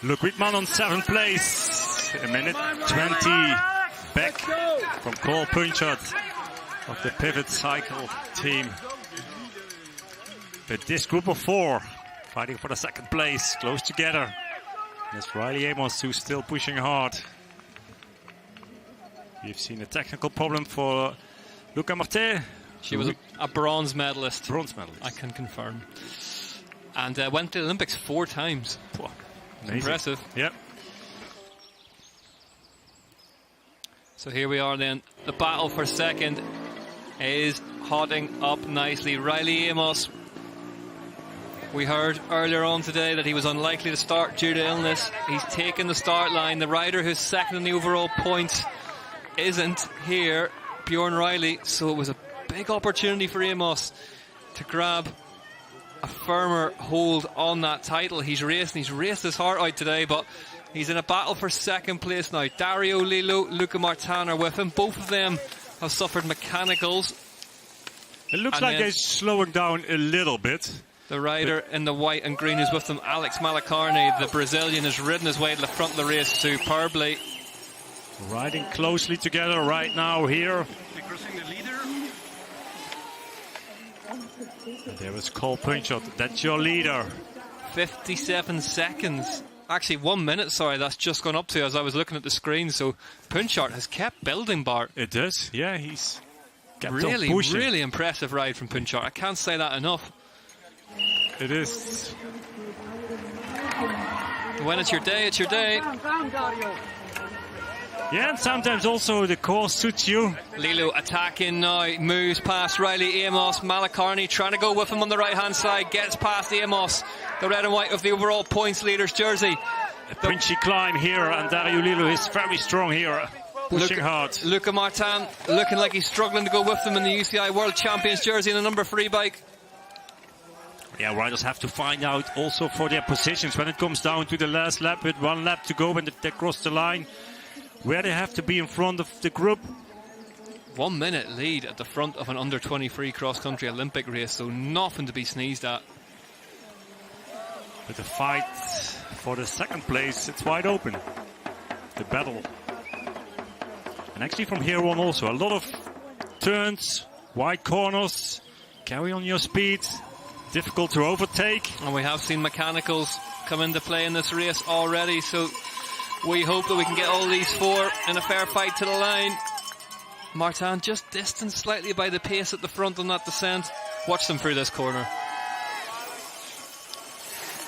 Luc Wittmann on 7th place. A minute 20 back from Cole Punchard of the Pivot Cycle team. But this group of 4 fighting for the 2nd place, close together. There's Riley Amos who's still pushing hard. We've seen a technical problem for Luca Martin. She was a bronze medalist. Bronze medalist. I can confirm. And went to the Olympics 4 times. Impressive. Yep. So here we are then. The battle for 2nd is hotting up nicely. Riley Amos. We heard earlier on today that he was unlikely to start due to illness. He's taken the start line. The rider who's 2nd in the overall points isn't here, Bjorn Riley, so it was a big opportunity for Amos to grab a firmer hold on that title. He's raced his heart out today, but he's in a battle for 2nd place now. Dario Lillo, Luca Martin are with him. Both of them have suffered mechanicals. It looks like they're slowing down a little bit. The rider in the white and green who's with them, Alex Malacarne, the Brazilian, has ridden his way to the front of the race superbly. Riding closely together right now here. And there was Cole Punchard. That's your leader. 57 seconds. Actually, 1 minute, sorry, that's just gone up to as I was looking at the screen. So Punchard has kept building, Bart. It does, yeah, he's kept on really, pushing. really impressive ride from Punchard. I can't say that enough. It is. When it's your day, it's your day. Yeah, and sometimes also the course suits you. Lillo attacking now, moves past Riley Amos. Malacarne trying to go with him on the right-hand side, gets past Amos, the red and white of the overall points leader's jersey. A punchy climb here, and Dario Lillo is very strong here, pushing hard. Luca Martin looking like he's struggling to go with them in the UCI World Champions jersey in the number 3 bike. Yeah, riders have to find out also for their positions when it comes down to the last lap with 1 lap to go when they cross the line, where they have to be in front of the group. 1 minute lead at the front of an under-23 cross-country Olympic race, so nothing to be sneezed at. But the fight for the 2nd place, it's wide open. The battle. And actually from here on also, a lot of turns, wide corners, carry on your speed, difficult to overtake. And we have seen mechanicals come into play in this race already, so we hope that we can get all these 4 in a fair fight to the line. Martin just distanced slightly by the pace at the front on that descent. Watch them through this corner.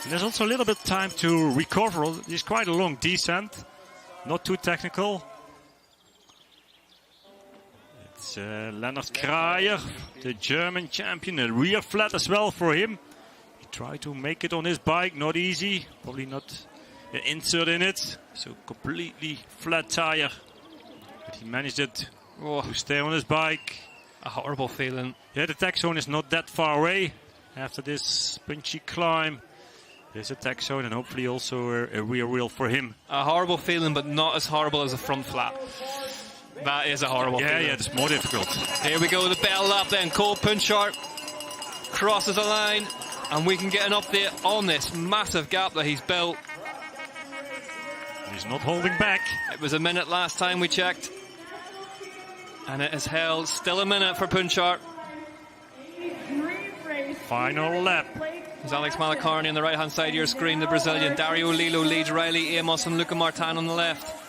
And there's also a little bit of time to recover. It's quite a long descent, not too technical. It's Lennart Kraaier, the German champion, a rear flat as well for him. He tried to make it on his bike, not easy, probably not an insert in it, so completely flat tire. But he managed it to stay on his bike. A horrible feeling. Yeah, the tech zone is not that far away. After this punchy climb, there's a tech zone and hopefully also a rear wheel for him. A horrible feeling, but not as horrible as a front flat. That is a horrible feeling. Yeah, it's more difficult. Here we go, the bell lap then. Cole Punchard crosses the line, and we can get an update on this massive gap that he's built. He's not holding back. It was a minute last time we checked, and it is held still a minute for Punchard. Final lap. There's Alex Malacarne on the right hand side of your screen, the Brazilian. Dario Lillo leads Riley Amos and Luca Martin on the left.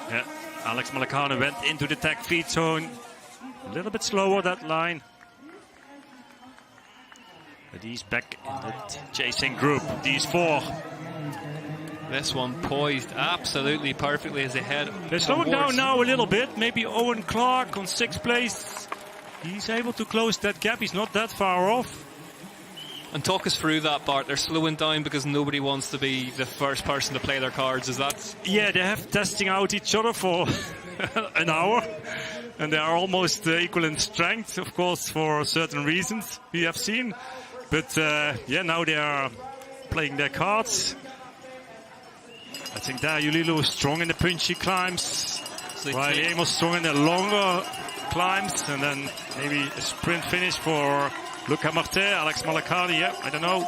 Yeah, Alex Malacarne went into the tech feed zone. A little bit slower, that line. But he's back in the chasing group, these four. This one poised absolutely perfectly as they head. They're slowing down now a little bit. Maybe Owen Clark on 6th place. He's able to close that gap. He's not that far off. And talk us through that, Bart. They're slowing down because nobody wants to be the first person to play their cards. Is that? Yeah, they have testing out each other for an hour. And they are almost equal in strength, of course, for certain reasons we have seen. But yeah, now they are playing their cards. I think Dario Lilo is strong in the punchy climbs. Riley Amos strong in the longer climbs. And then maybe a sprint finish for Luca Martin, Alex Malacarni. Yeah, I don't know.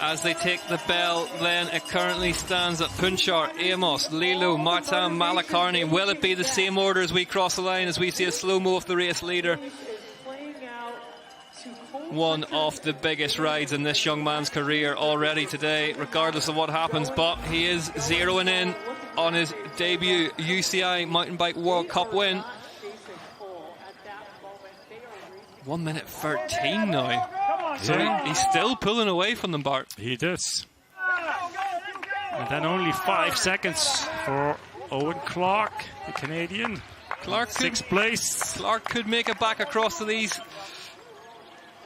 As they take the bell, then it currently stands at Punchard, Amos, Lilo, Martin, Malacarni. Will it be the same order as we cross the line as we see a slow-mo of the race leader? One of the biggest rides in this young man's career already today, regardless of what happens, but he is zeroing in on his debut UCI Mountain Bike World Cup win. 1 minute 13 now. So he's still pulling away from them, Bart. He does. And then only 5 seconds for Owen Clark, the Canadian. Clark 6th place. Clark could make it back across to these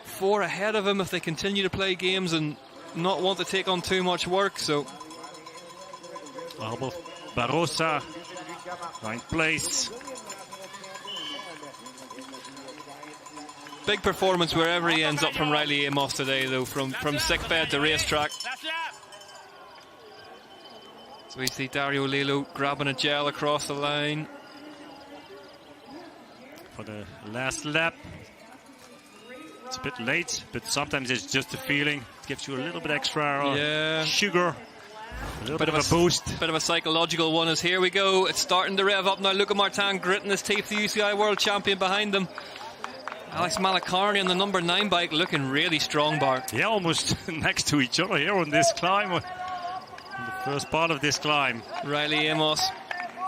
4 ahead of him if they continue to play games and not want to take on too much work. So Albert Barrosa, 9th place. Big performance wherever he ends up from Riley Amos today, though, from sickbed to racetrack. So we see Dario Lilo grabbing a gel across the line. For the last lap. It's a bit late, but sometimes it's just a feeling. It gives you a little bit extra sugar. A little bit of a boost. Bit of a psychological one as here we go. It's starting to rev up now. Luca Martin gritting his teeth, the UCI World Champion behind them. Alex Malacarni on the number 9 bike looking really strong, Bart. Yeah, almost next to each other here on this climb. In the first part of this climb. Riley Amos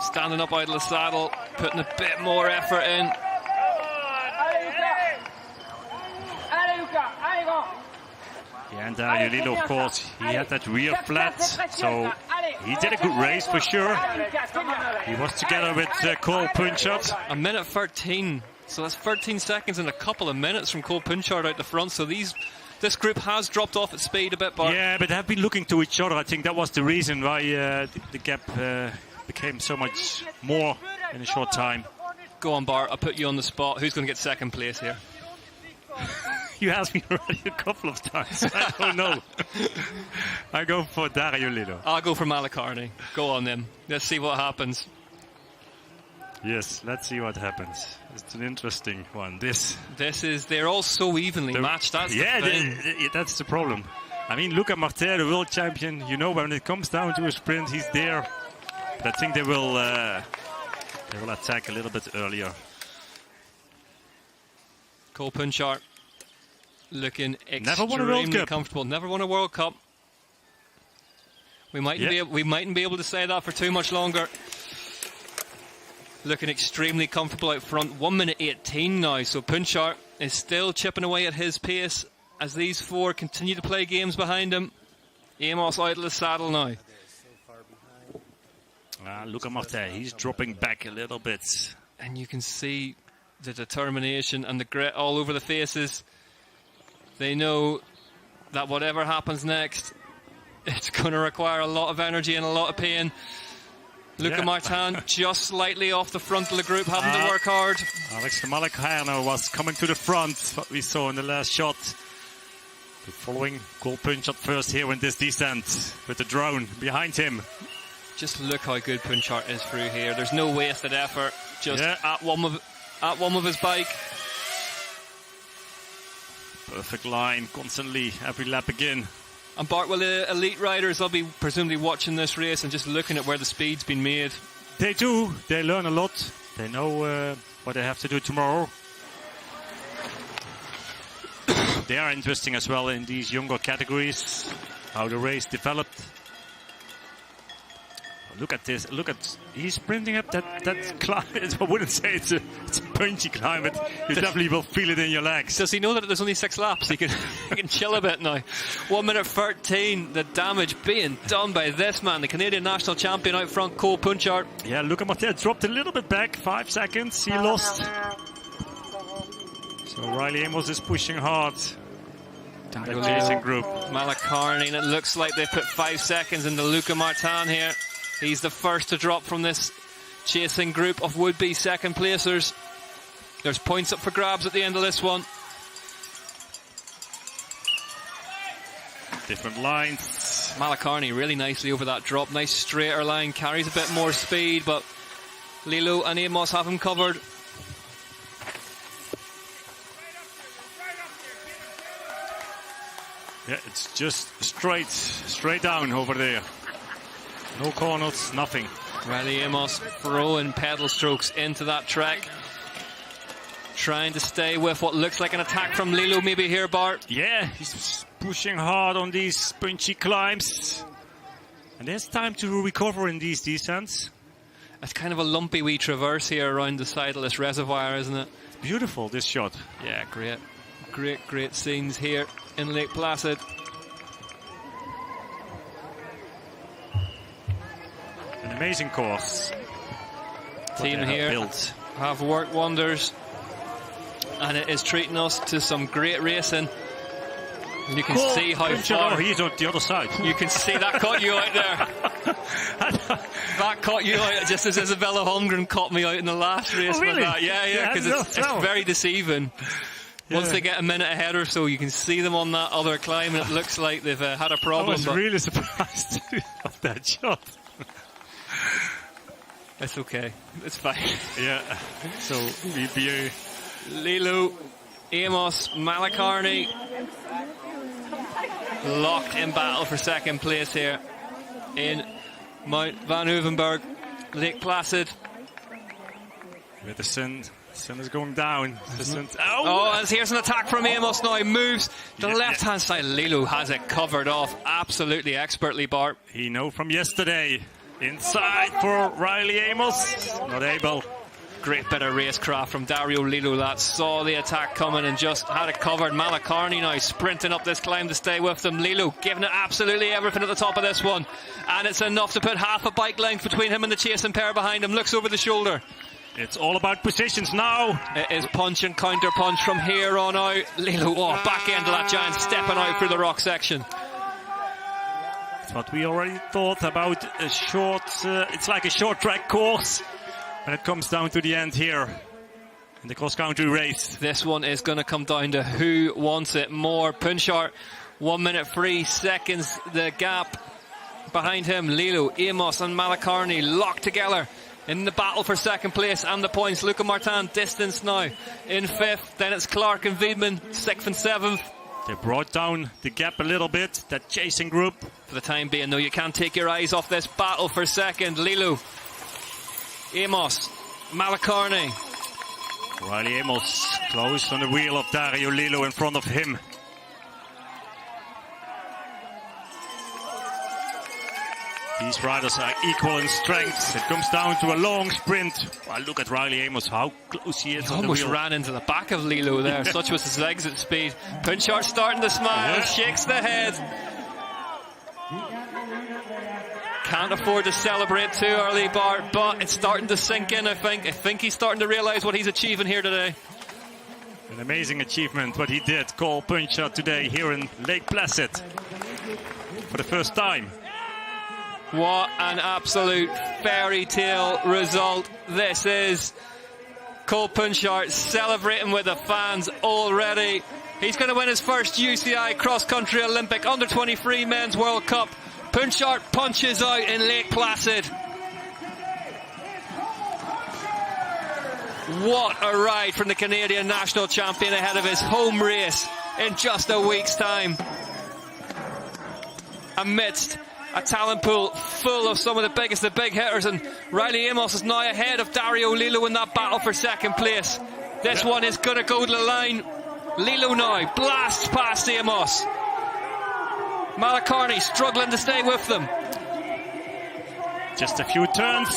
standing up out of the saddle, putting a bit more effort in. Yeah, and Dario Lilo, of course, he had that rear flat, so he did a good race for sure. He was together with Cole Punchard. A minute 13. So that's 13 seconds and a couple of minutes from Cole Punchard out the front. So this group has dropped off at speed a bit, Bart. Yeah, but they've been looking to each other. I think that was the reason why the gap became so much more in a short time. Go on, Bart. I'll put you on the spot. Who's going to get second place here? You asked me already a couple of times. I don't know. I go for Dario Lilo. I'll go for Malacarni. Go on then. Let's see what happens. Yes, let's see what happens. It's an interesting one. They're all so evenly matched. That's the thing. That's the problem. I mean, Luca Martin, the world champion, you know, when it comes down to a sprint, he's there. But I think they will attack a little bit earlier. Cole Punchard looking extremely comfortable. Never won a World Cup. We mightn't be able to say that for too much longer. Looking extremely comfortable out front. 1 minute 18 now. So Punchard is still chipping away at his pace as these 4 continue to play games behind him. Amos out of the saddle now. Luca Martin, he's dropping back a little bit. And you can see the determination and the grit all over the faces. They know that whatever happens next, it's going to require a lot of energy and a lot of pain. Luca Martin just slightly off the front of the group, having to work hard. Alex Malacarni was coming to the front, what we saw in the last shot. But following Cole Punchard first here in this descent with the drone behind him. Just look how good Punchard is through here. There's no wasted effort. Just at one with his bike. Perfect line, constantly, every lap again. And Bart, well, the elite riders, they'll be presumably watching this race and just looking at where the speed's been made. They do. They learn a lot. They know what they have to do tomorrow. They are interesting as well in these younger categories, how the race developed. Look at this. Look at, he's sprinting up that climb. I wouldn't say it's a punchy climb, but you definitely will feel it in your legs. Does he know that there's only 6 laps? He can chill a bit now. 1 minute 13, the damage being done by this man, the Canadian national champion out front, Cole Punchard. Yeah, look at Martin dropped a little bit back, 5 seconds, he lost. So Riley Amos is pushing hard. The chasing group. Malacarney, and it looks like they've put 5 seconds into Luca Martin here. He's the first to drop from this chasing group of would-be second placers. There's points up for grabs at the end of this one. Different lines. Malacarney really nicely over that drop. Nice straighter line, carries a bit more speed, but Lilo and Amos have him covered. Yeah, it's just straight down over there. No corners, nothing. Riley Amos throwing pedal strokes into that track. Trying to stay with what looks like an attack from Lilo maybe here, Bart. Yeah, he's pushing hard on these punchy climbs. And there's time to recover in these descents. It's kind of a lumpy wee traverse here around the side of this reservoir, isn't it? It's beautiful, this shot. Yeah, great scenes here in Lake Placid. An amazing course. Team here have worked wonders, and it is treating us to some great racing. And you can see how far. Oh, he's on the other side. You can see that caught you out there. That caught you out just as Isabella Holmgren caught me out in the last race. Oh, really? With that. Yeah, because it's very deceiving. Once they get a minute ahead or so, you can see them on that other climb, and it looks like they've had a problem. I was really surprised of that shot. It's okay. It's fine. Yeah. So, BBA. Lilo, Amos, Malacarney locked in battle for second place here in Mount Van Hoevenberg, Lake Placid. With the sun is going down. And here's an attack from Amos now. He moves the left-hand side. Lilo has it covered off absolutely expertly, Bart. He know from yesterday. Inside for Riley Amos. Not able. Great bit of racecraft from Dario Lilo that saw the attack coming and just had it covered. Malacarney now sprinting up this climb to stay with them. Lilo giving it absolutely everything at the top of this one. And it's enough to put half a bike length between him and the chasing pair behind him. Looks over the shoulder. It's all about positions now. It is punch and counter punch from here on out. Lilo, back end of that giant stepping out through the rock section. It's what we already thought about a short, it's like a short track course when it comes down to the end here in the cross-country race. This one is going to come down to who wants it more. Punchard, 1 minute 3 seconds the gap behind him. Lilo, Amos and Malacarney locked together in the battle for second place and the points. Luca Martin distance now in 5th. Then it's Clark and Wiedmann 6th and 7th. They brought down the gap a little bit, that chasing group. For the time being, though, you can't take your eyes off this battle for second. Lilo, Amos, Malacarney. Riley Amos close on the wheel of Dario Lilo in front of him. These riders are equal in strength. It comes down to a long sprint. Well, look at Riley Amos, how close he is. He almost ran into the back of Lilo there. Such was his exit speed. Punchard starting to smile, shakes the head. Can't afford to celebrate too early, Bart, but it's starting to sink in, I think. I think he's starting to realise what he's achieving here today. An amazing achievement, what he did, Cole Punchard today here in Lake Placid. For the first time. What an absolute fairy tale result this is. Cole Punchard celebrating with the fans already. He's going to win his first UCI cross-country Olympic under-23 Men's World Cup. Punchard punches out in Lake Placid. What a ride from the Canadian national champion ahead of his home race in just a week's time. Amidst a talent pool full of some of the biggest of big hitters, and Riley Amos is now ahead of Dario Lilo in that battle for second place. This one is going to go to the line. Lilo now blasts past Amos. Malacarney struggling to stay with them. Just a few turns.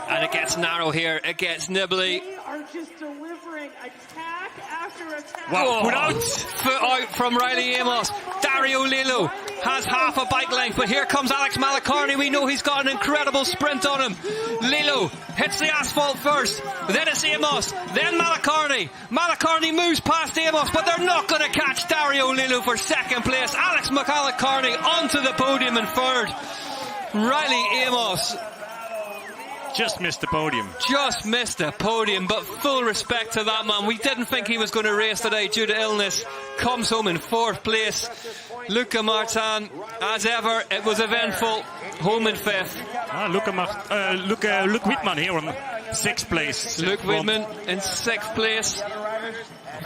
And it gets narrow here. It gets nibbly. They are just delivering attack after attack. Wow, foot out. Foot out from Riley Amos. Dario Lilo has half a bike length, but here comes Alex Malacarney. We know he's got an incredible sprint on him. Lilo hits the asphalt first, then it's Amos, then Malacarney. Malacarney moves past Amos, but they're not going to catch Dario Lilo for second place. Alex Malacarney onto the podium in third. Riley Amos just missed the podium. Just missed the podium, but full respect to that man. We didn't think he was going to race today due to illness. Comes home in fourth place. Luca Martin, as ever, it was eventful. Home in fifth. Luke Whitman here on sixth place. Luke Whitman in sixth place.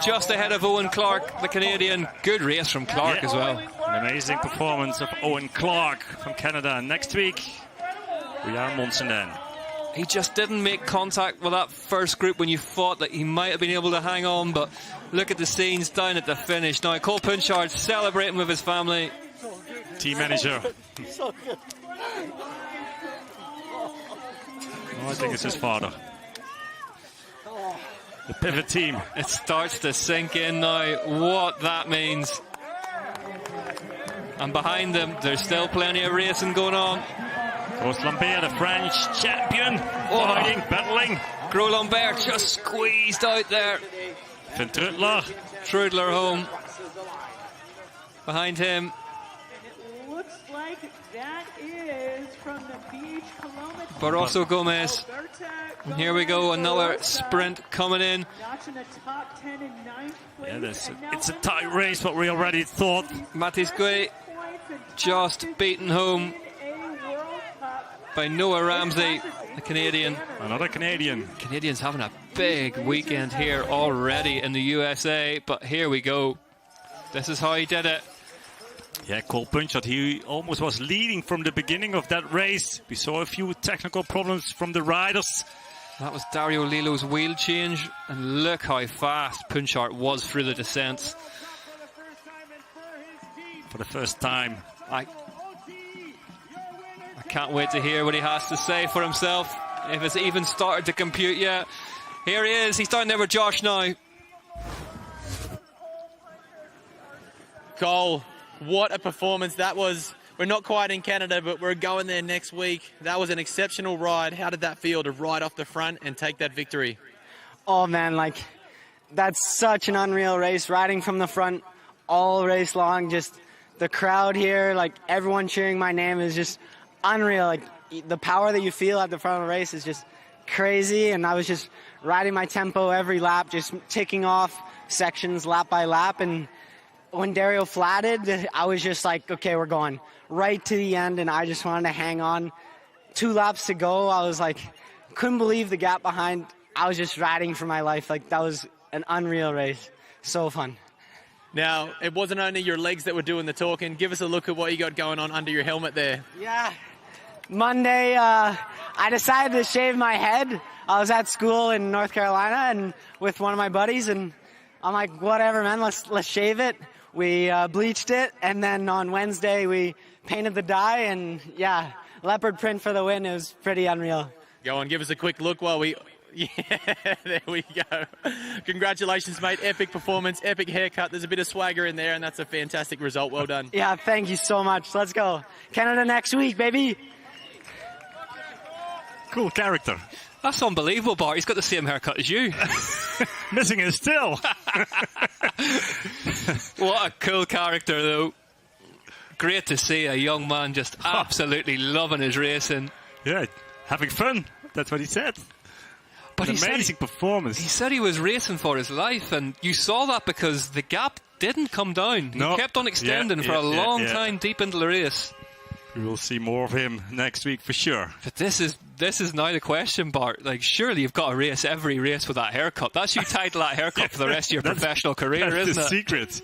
Just ahead of Owen Clark, the Canadian. Good race from Clark as well. An amazing performance of Owen Clark from Canada. Next week, we are Monsen. He just didn't make contact with that first group when you thought that he might have been able to hang on, but look at the scenes down at the finish. Now, Cole Punchard celebrating with his family. Team manager. I think it's his father. The pivot team. It starts to sink in now what that means. And behind them, there's still plenty of racing going on. Gros Lambert, the French champion, fighting, battling. Gros Lambert just squeezed out there. Finn Trudler. Trudler home. Behind him. It looks like that is from the beach kilometer. Barroso Gomez. And here we go, another sprint coming in. Notching a top 10 in ninth place. Yeah, it's a tight race, what we already thought. Matis Gui just beaten home by Noah Ramsey, the Canadian. Another Canadian. Canadians having a big weekend here already in the USA, but here we go. This is how he did it. Yeah, Cole Punchard, he almost was leading from the beginning of that race. We saw a few technical problems from the riders. That was Dario Lilo's wheel change, and look how fast Punchard was through the descents. For the first time. I can't wait to hear what he has to say for himself, if it's even started to compute yet. Here he is, he's down there with Josh now. Cole, what a performance that was. We're not quite in Canada, but we're going there next week. That was an exceptional ride. How did that feel to ride off the front and take that victory? Oh man, like, that's such an unreal race, riding from the front all race long. Just the crowd here, like everyone cheering my name is just unreal. Like the power that you feel at the front of the race is just crazy, and I was just riding my tempo every lap, just ticking off sections lap by lap. And when Dario flatted, I was just like, okay, we're going right to the end, and I just wanted to hang on. 2 laps to go, I was like, couldn't believe the gap behind. I was just riding for my life. Like, that was an unreal race. So fun. Now, it wasn't only your legs that were doing the talking. Give us a look at what you got going on under your helmet there. Yeah. Monday, I decided to shave my head. I was at school in North Carolina and with one of my buddies, and I'm like, whatever, man, let's shave it. We bleached it, and then on Wednesday we painted the dye, and yeah, leopard print for the win. It was pretty unreal. Go on, give us a quick look while we... Yeah, there we go. Congratulations, mate. Epic performance, epic haircut. There's a bit of swagger in there, and that's a fantastic result. Well done. Yeah, thank you so much. Let's go. Canada next week, baby. Cool character. That's unbelievable, Bart. He's got the same haircut as you. Missing it still. What a cool character, though. Great to see a young man just absolutely loving his racing. Yeah, having fun. That's what he said. But an amazing performance. He said he was racing for his life, and you saw that because the gap didn't come down. No. He kept on extending for a long time deep into the race. We will see more of him next week for sure. But this is now the question, Bart. Like, surely you've got to race every race with that haircut. That's you tied to that haircut for the rest of your professional career, isn't it? That's the secret.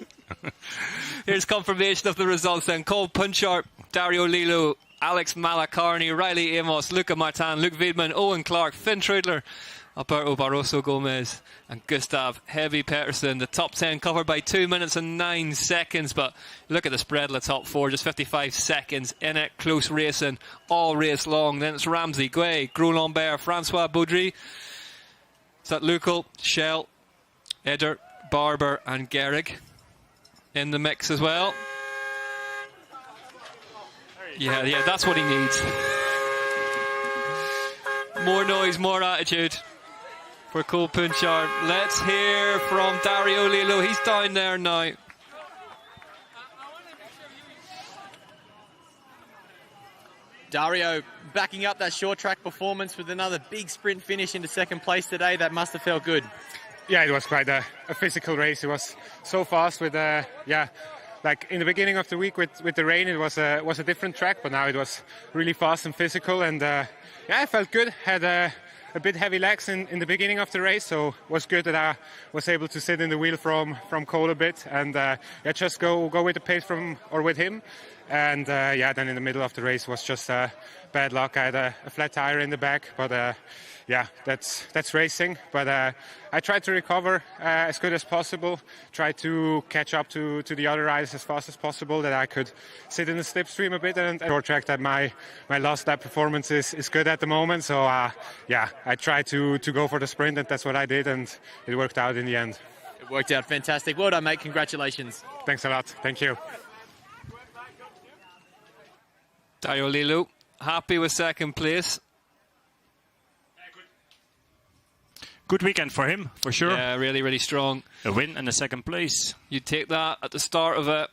Here's confirmation of the results then. Cole Punchard, Dario Lilo, Alex Malacarney, Riley Amos, Luca Martin, Luke Wiedmann, Owen Clark, Finn Trudler, Alberto Barroso Gomez and Gustav Heavy Pettersson. The top 10 covered by 2 minutes and 9 seconds, but look at the spread of the top 4, just 55 seconds in it. Close racing all race long. Then it's Ramsey, Guay, Gros-Lambert, Francois Baudry, Zatlukel, Shell, Eder, Barber and Gehrig in the mix as well. Yeah, that's what he needs. More noise, more attitude for Cole Punchard. Let's hear from Dario Lillo. He's down there now. Dario backing up that short track performance with another big sprint finish into second place today. That must have felt good. Yeah, it was quite a physical race. It was so fast with like in the beginning of the week with the rain, it was a different track, but now it was really fast and physical, and yeah, I felt good. Had a bit heavy legs in the beginning of the race, so it was good that I was able to sit in the wheel from Cole a bit and just go with the pace with him. And yeah, then in the middle of the race was just bad luck. I had a flat tire in the back, but yeah, that's racing. But I tried to recover as good as possible, tried to catch up to the other riders as fast as possible, that I could sit in the slipstream a bit and short track that my last lap performance is good at the moment. So yeah, I tried to go for the sprint, and that's what I did, and it worked out in the end. It worked out fantastic. Well done, mate. Congratulations. Thanks a lot. Thank you. Dario Lillo, happy with second place. Good weekend for him, for sure. Yeah, really, really strong. A win and a second place. You'd take that at the start of it.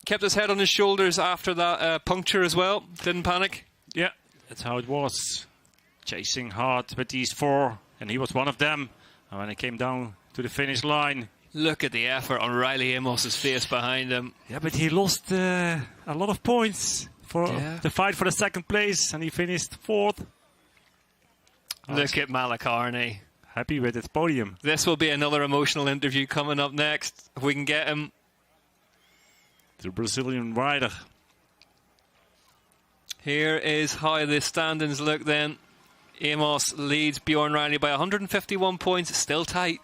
Kept his head on his shoulders after that puncture as well. Didn't panic. Yeah, that's how it was. Chasing hard with these 4, and he was one of them. And when it came down to the finish line... Look at the effort on Riley Amos's face behind him. Yeah, but he lost a lot of points for the fight for the second place, and he finished 4th. Look at Malacarney. Happy with his podium. This will be another emotional interview coming up next, if we can get him. The Brazilian rider. Here is how the standings look then. Amos leads Bjorn Riley by 151 points, still tight.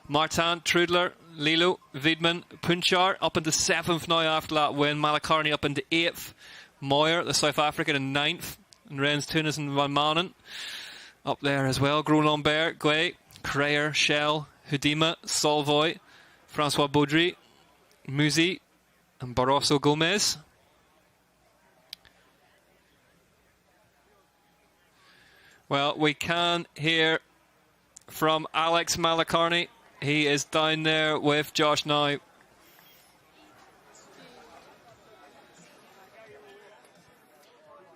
Martin, Trudler, Lillo, Wiedmann, Punchard up into 7th now after that win. Malacarney up into 8th. Moyer, the South African, in 9th. And Rens, Tunis and Van Manen up there as well. Gros-Lambert, Guay, Creyer, Shell, Hudima, Solvoy, Francois Baudry, Musi and Barroso Gomez. Well, we can hear from Alex Malacarney. He is down there with Josh now.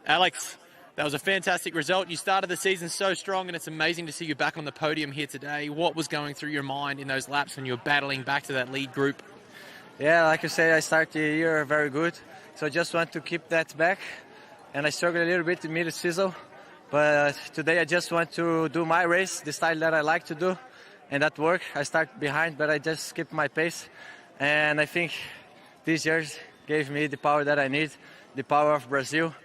Alex, that was a fantastic result. You started the season so strong, and it's amazing to see you back on the podium here today. What was going through your mind in those laps when you were battling back to that lead group? Yeah, like you said, I started the year very good, so I just want to keep that back. And I struggled a little bit in mid-season, but today I just want to do my race, the style that I like to do, and that worked. I started behind, but I just kept my pace, and I think this year gave me the power that I need, the power of Brazil.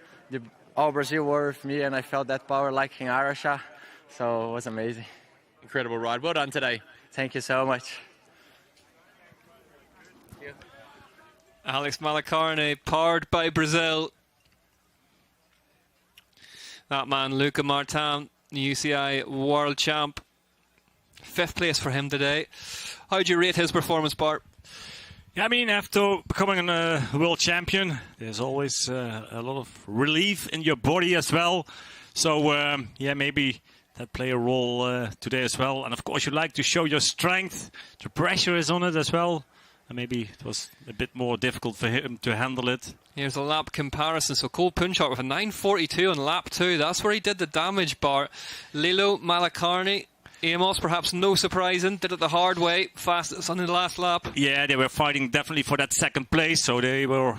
All Brazil were with me, and I felt that power like in Araxá, so it was amazing. Incredible ride. Well done today. Thank you so much. Alex Malacarney, powered by Brazil. That man, Luca Martin, UCI world champ. 5th place for him today. How would you rate his performance, Bart? Yeah, I mean, after becoming a world champion, there's always a lot of relief in your body as well. So, yeah, maybe that play a role today as well. And, of course, you like to show your strength. The pressure is on it as well. And maybe it was a bit more difficult for him to handle it. Here's a lap comparison. So Cole Punchard with a 9:42 on lap 2. That's where he did the damage, Bart. Lillo, Malacarney, Amos, perhaps no surprising, did it the hard way, fastest on the last lap. Yeah, they were fighting definitely for that second place, so they were...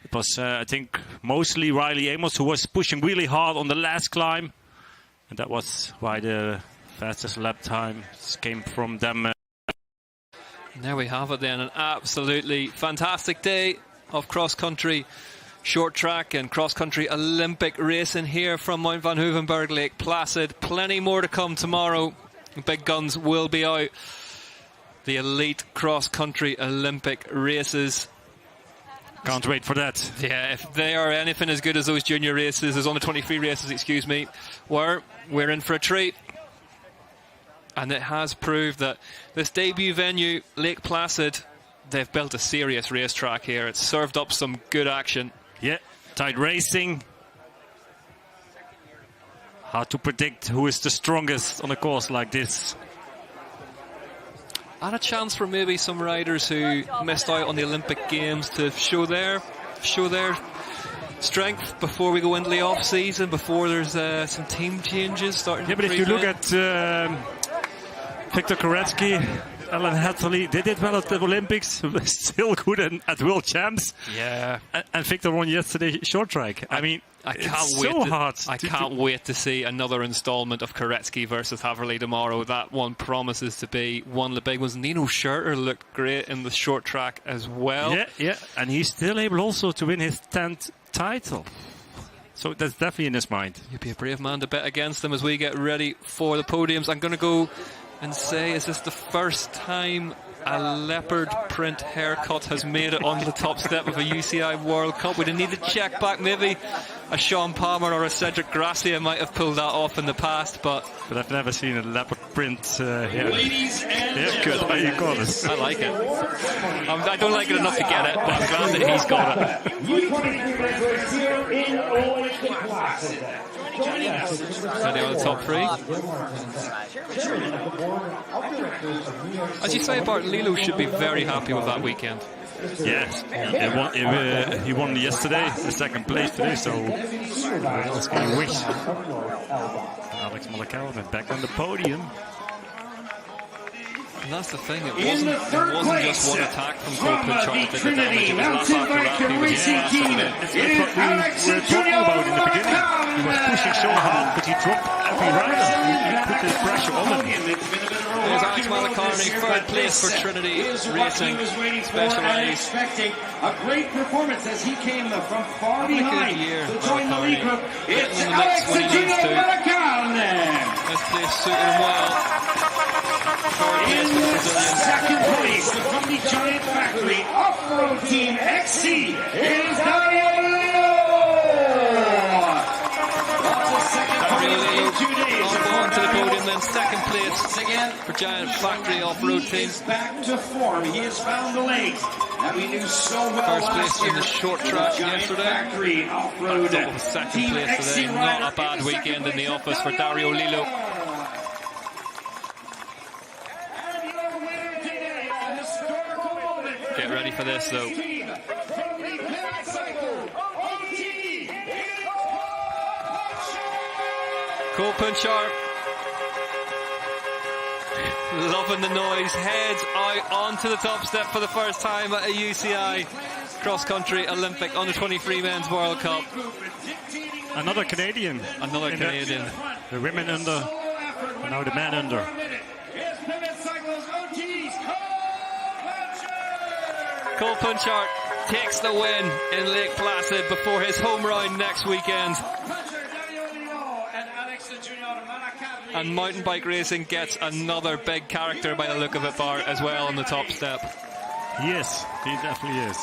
It was, I think, mostly Riley Amos who was pushing really hard on the last climb. And that was why the fastest lap times came from them. And there we have it then, an absolutely fantastic day of cross-country Short track and cross-country Olympic racing here from Mount Van Hoevenberg, Lake Placid. Plenty more to come tomorrow. The big guns will be out. The elite cross-country Olympic races. Can't wait for that. Yeah, if they are anything as good as those junior races, those under-23 races, excuse me, we're in for a treat. And it has proved that this debut venue, Lake Placid, they've built a serious racetrack here. It's served up some good action. Yeah, tight racing. Hard to predict who is the strongest on a course like this. And a chance for maybe some riders who missed out on the Olympic Games to show their strength before we go into the off season, before there's some team changes starting. Yeah, but if you look at Victor Koretsky, Alan Hatterley, they did well at the Olympics, still good at World Champs. Yeah. And Victor won yesterday short track. I mean, I can't wait to see another installment of Koretsky versus Haverly tomorrow. That one promises to be one of the big ones. Nino Schurter looked great in the short track as well. Yeah, and he's still able also to win his 10th title. So that's definitely in his mind. You'd be a brave man to bet against him as we get ready for the podiums. I'm going to go and say, is this the first time a leopard print haircut has made it onto the top step of a UCI World Cup? We'd need to check back. Maybe a Sean Palmer or a Cedric Gracia might have pulled that off in the past, but I've never seen a leopard print hair. Ladies and Yeah, good. How you call this? I like it. I don't like it enough to get it, but I'm glad that he's got it. U23 racers here in Lake Placid. Joining us. Ready on the top three. As you say, Bart, Lilo should be very happy with that weekend. Yes, he won yesterday, the second place today, so what else can you wish? Alex Malakal back on the podium. And that's the thing, it wasn't just one attack from Cole Punchard that did the damage. It was not after that he was It's what we were talking about in the beginning. He was pushing so hard, but he dropped every rider. He put the pressure on him. There's Alex Malacarney, third place for Trinity Racing Specialized. Expecting a great performance as he came from far behind to join the lead group. It's in the mix Alex when he needs to. This place suited him well. In second place from the Giant Factory off-road team XC is Dario on to the podium, then second place again for Giant Factory off-road team. Back to form. He has found the legs that we knew so well. First place in the short track yesterday. Factory off-road second place today. Not a bad weekend in the office for Dario Lilo. Get ready for this though. Cole Punchard, loving the noise, heads out onto the top step for the first time at a UCI cross-country Olympic under-23 Men's World Cup. Another Canadian. The women under, and now the men under. Cole Punchard takes the win in Lake Placid before his home round next weekend. And mountain bike racing gets another big character by the look of it, Bart, as well on the top step. Yes, he definitely is.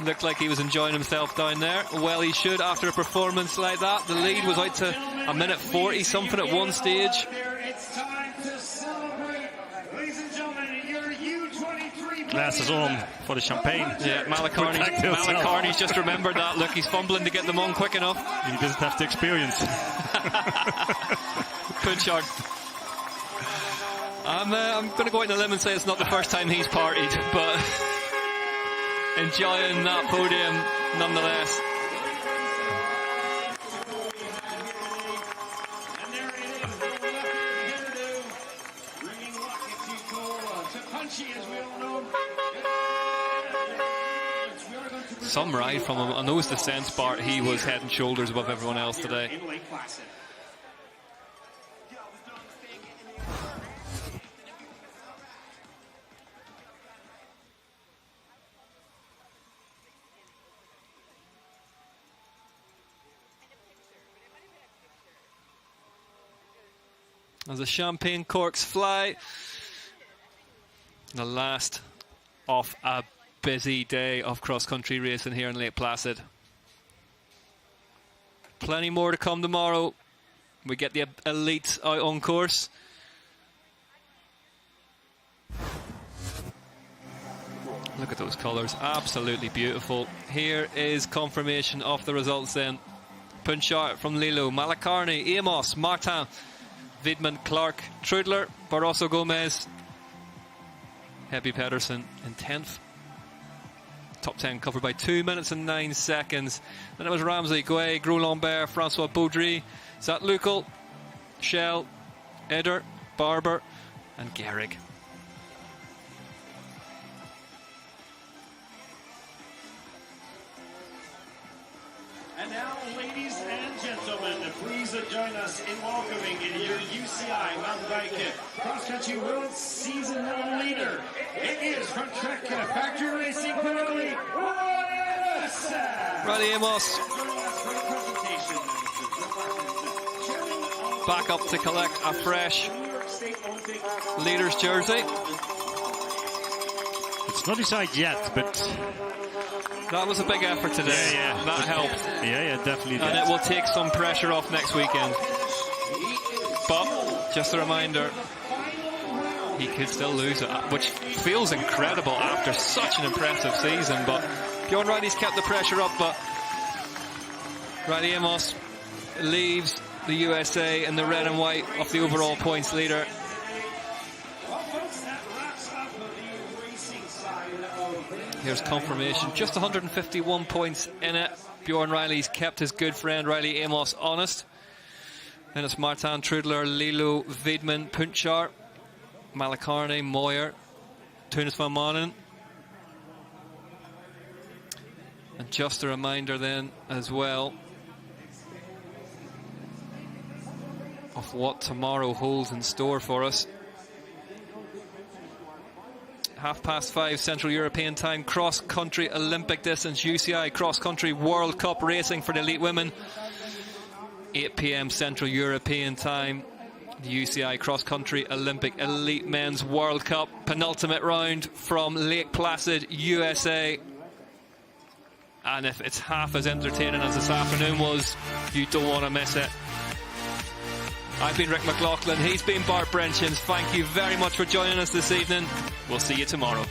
Looked like he was enjoying himself down there. Well, he should after a performance like that. The lead was out to a minute 40 something at one stage. It's time to celebrate. Ladies and gentlemen, your U23 glasses on for the champagne. Yeah, Malacarney's just remembered that. Look, he's fumbling to get them on quick enough. He doesn't have the experience. Punchard. I'm going to go out on a limb and say it's not the first time he's partied, but enjoying that podium nonetheless. Some ride from him. On those descents, Bart, he was head and shoulders above everyone else today. as the champagne corks fly. The last of a busy day of cross-country racing here in Lake Placid. Plenty more to come tomorrow. We get the elites out on course. Look at those colours, absolutely beautiful. Here is confirmation of the results then. Punchard from Lilo, Malacarne, Amos, Martin, Widman, Clark, Trudler, Barroso Gomez, Hebby Pedersen in 10th. Top 10 covered by 2 minutes and 9 seconds. Then it was Ramsey, Gouet, Gros Lambert, Francois Baudry, Zat Lukel, Shell, Eder, Barber, and Gehrig. And now, ladies and gentlemen, please join us in welcoming your UCI mountain bike cross-country world season leader. It is from Trek Factory Racing Quickly, Riley Amos back up to collect a fresh leader's jersey. It's not decided yet, but that was a big effort today. Yeah. That helped. Yeah, definitely. And it will take some pressure off next weekend. But just a reminder, he could still lose it, which feels incredible after such an impressive season. But Bjorn Riley's kept the pressure up, but Riley Amos leaves the USA in the red and white of the overall points leader. Here's confirmation, just 151 points in it. Bjorn Riley's kept his good friend Riley Amos honest. Then it's Martin, Trudler, Lilo, Widman, Punchard, Malacarne, Moyer, Tunis van Manen. And just a reminder then as well of what tomorrow holds in store for us. 5:30 Central European time, cross-country Olympic distance UCI cross-country World Cup racing for the elite women. 8 p.m. Central European time, the UCI cross-country Olympic elite men's World Cup penultimate round from Lake Placid, USA. And if it's half as entertaining as this afternoon was, you don't want to miss it. I've been Rick McLaughlin, he's been Bart Brenchins. Thank you very much for joining us this evening. We'll see you tomorrow.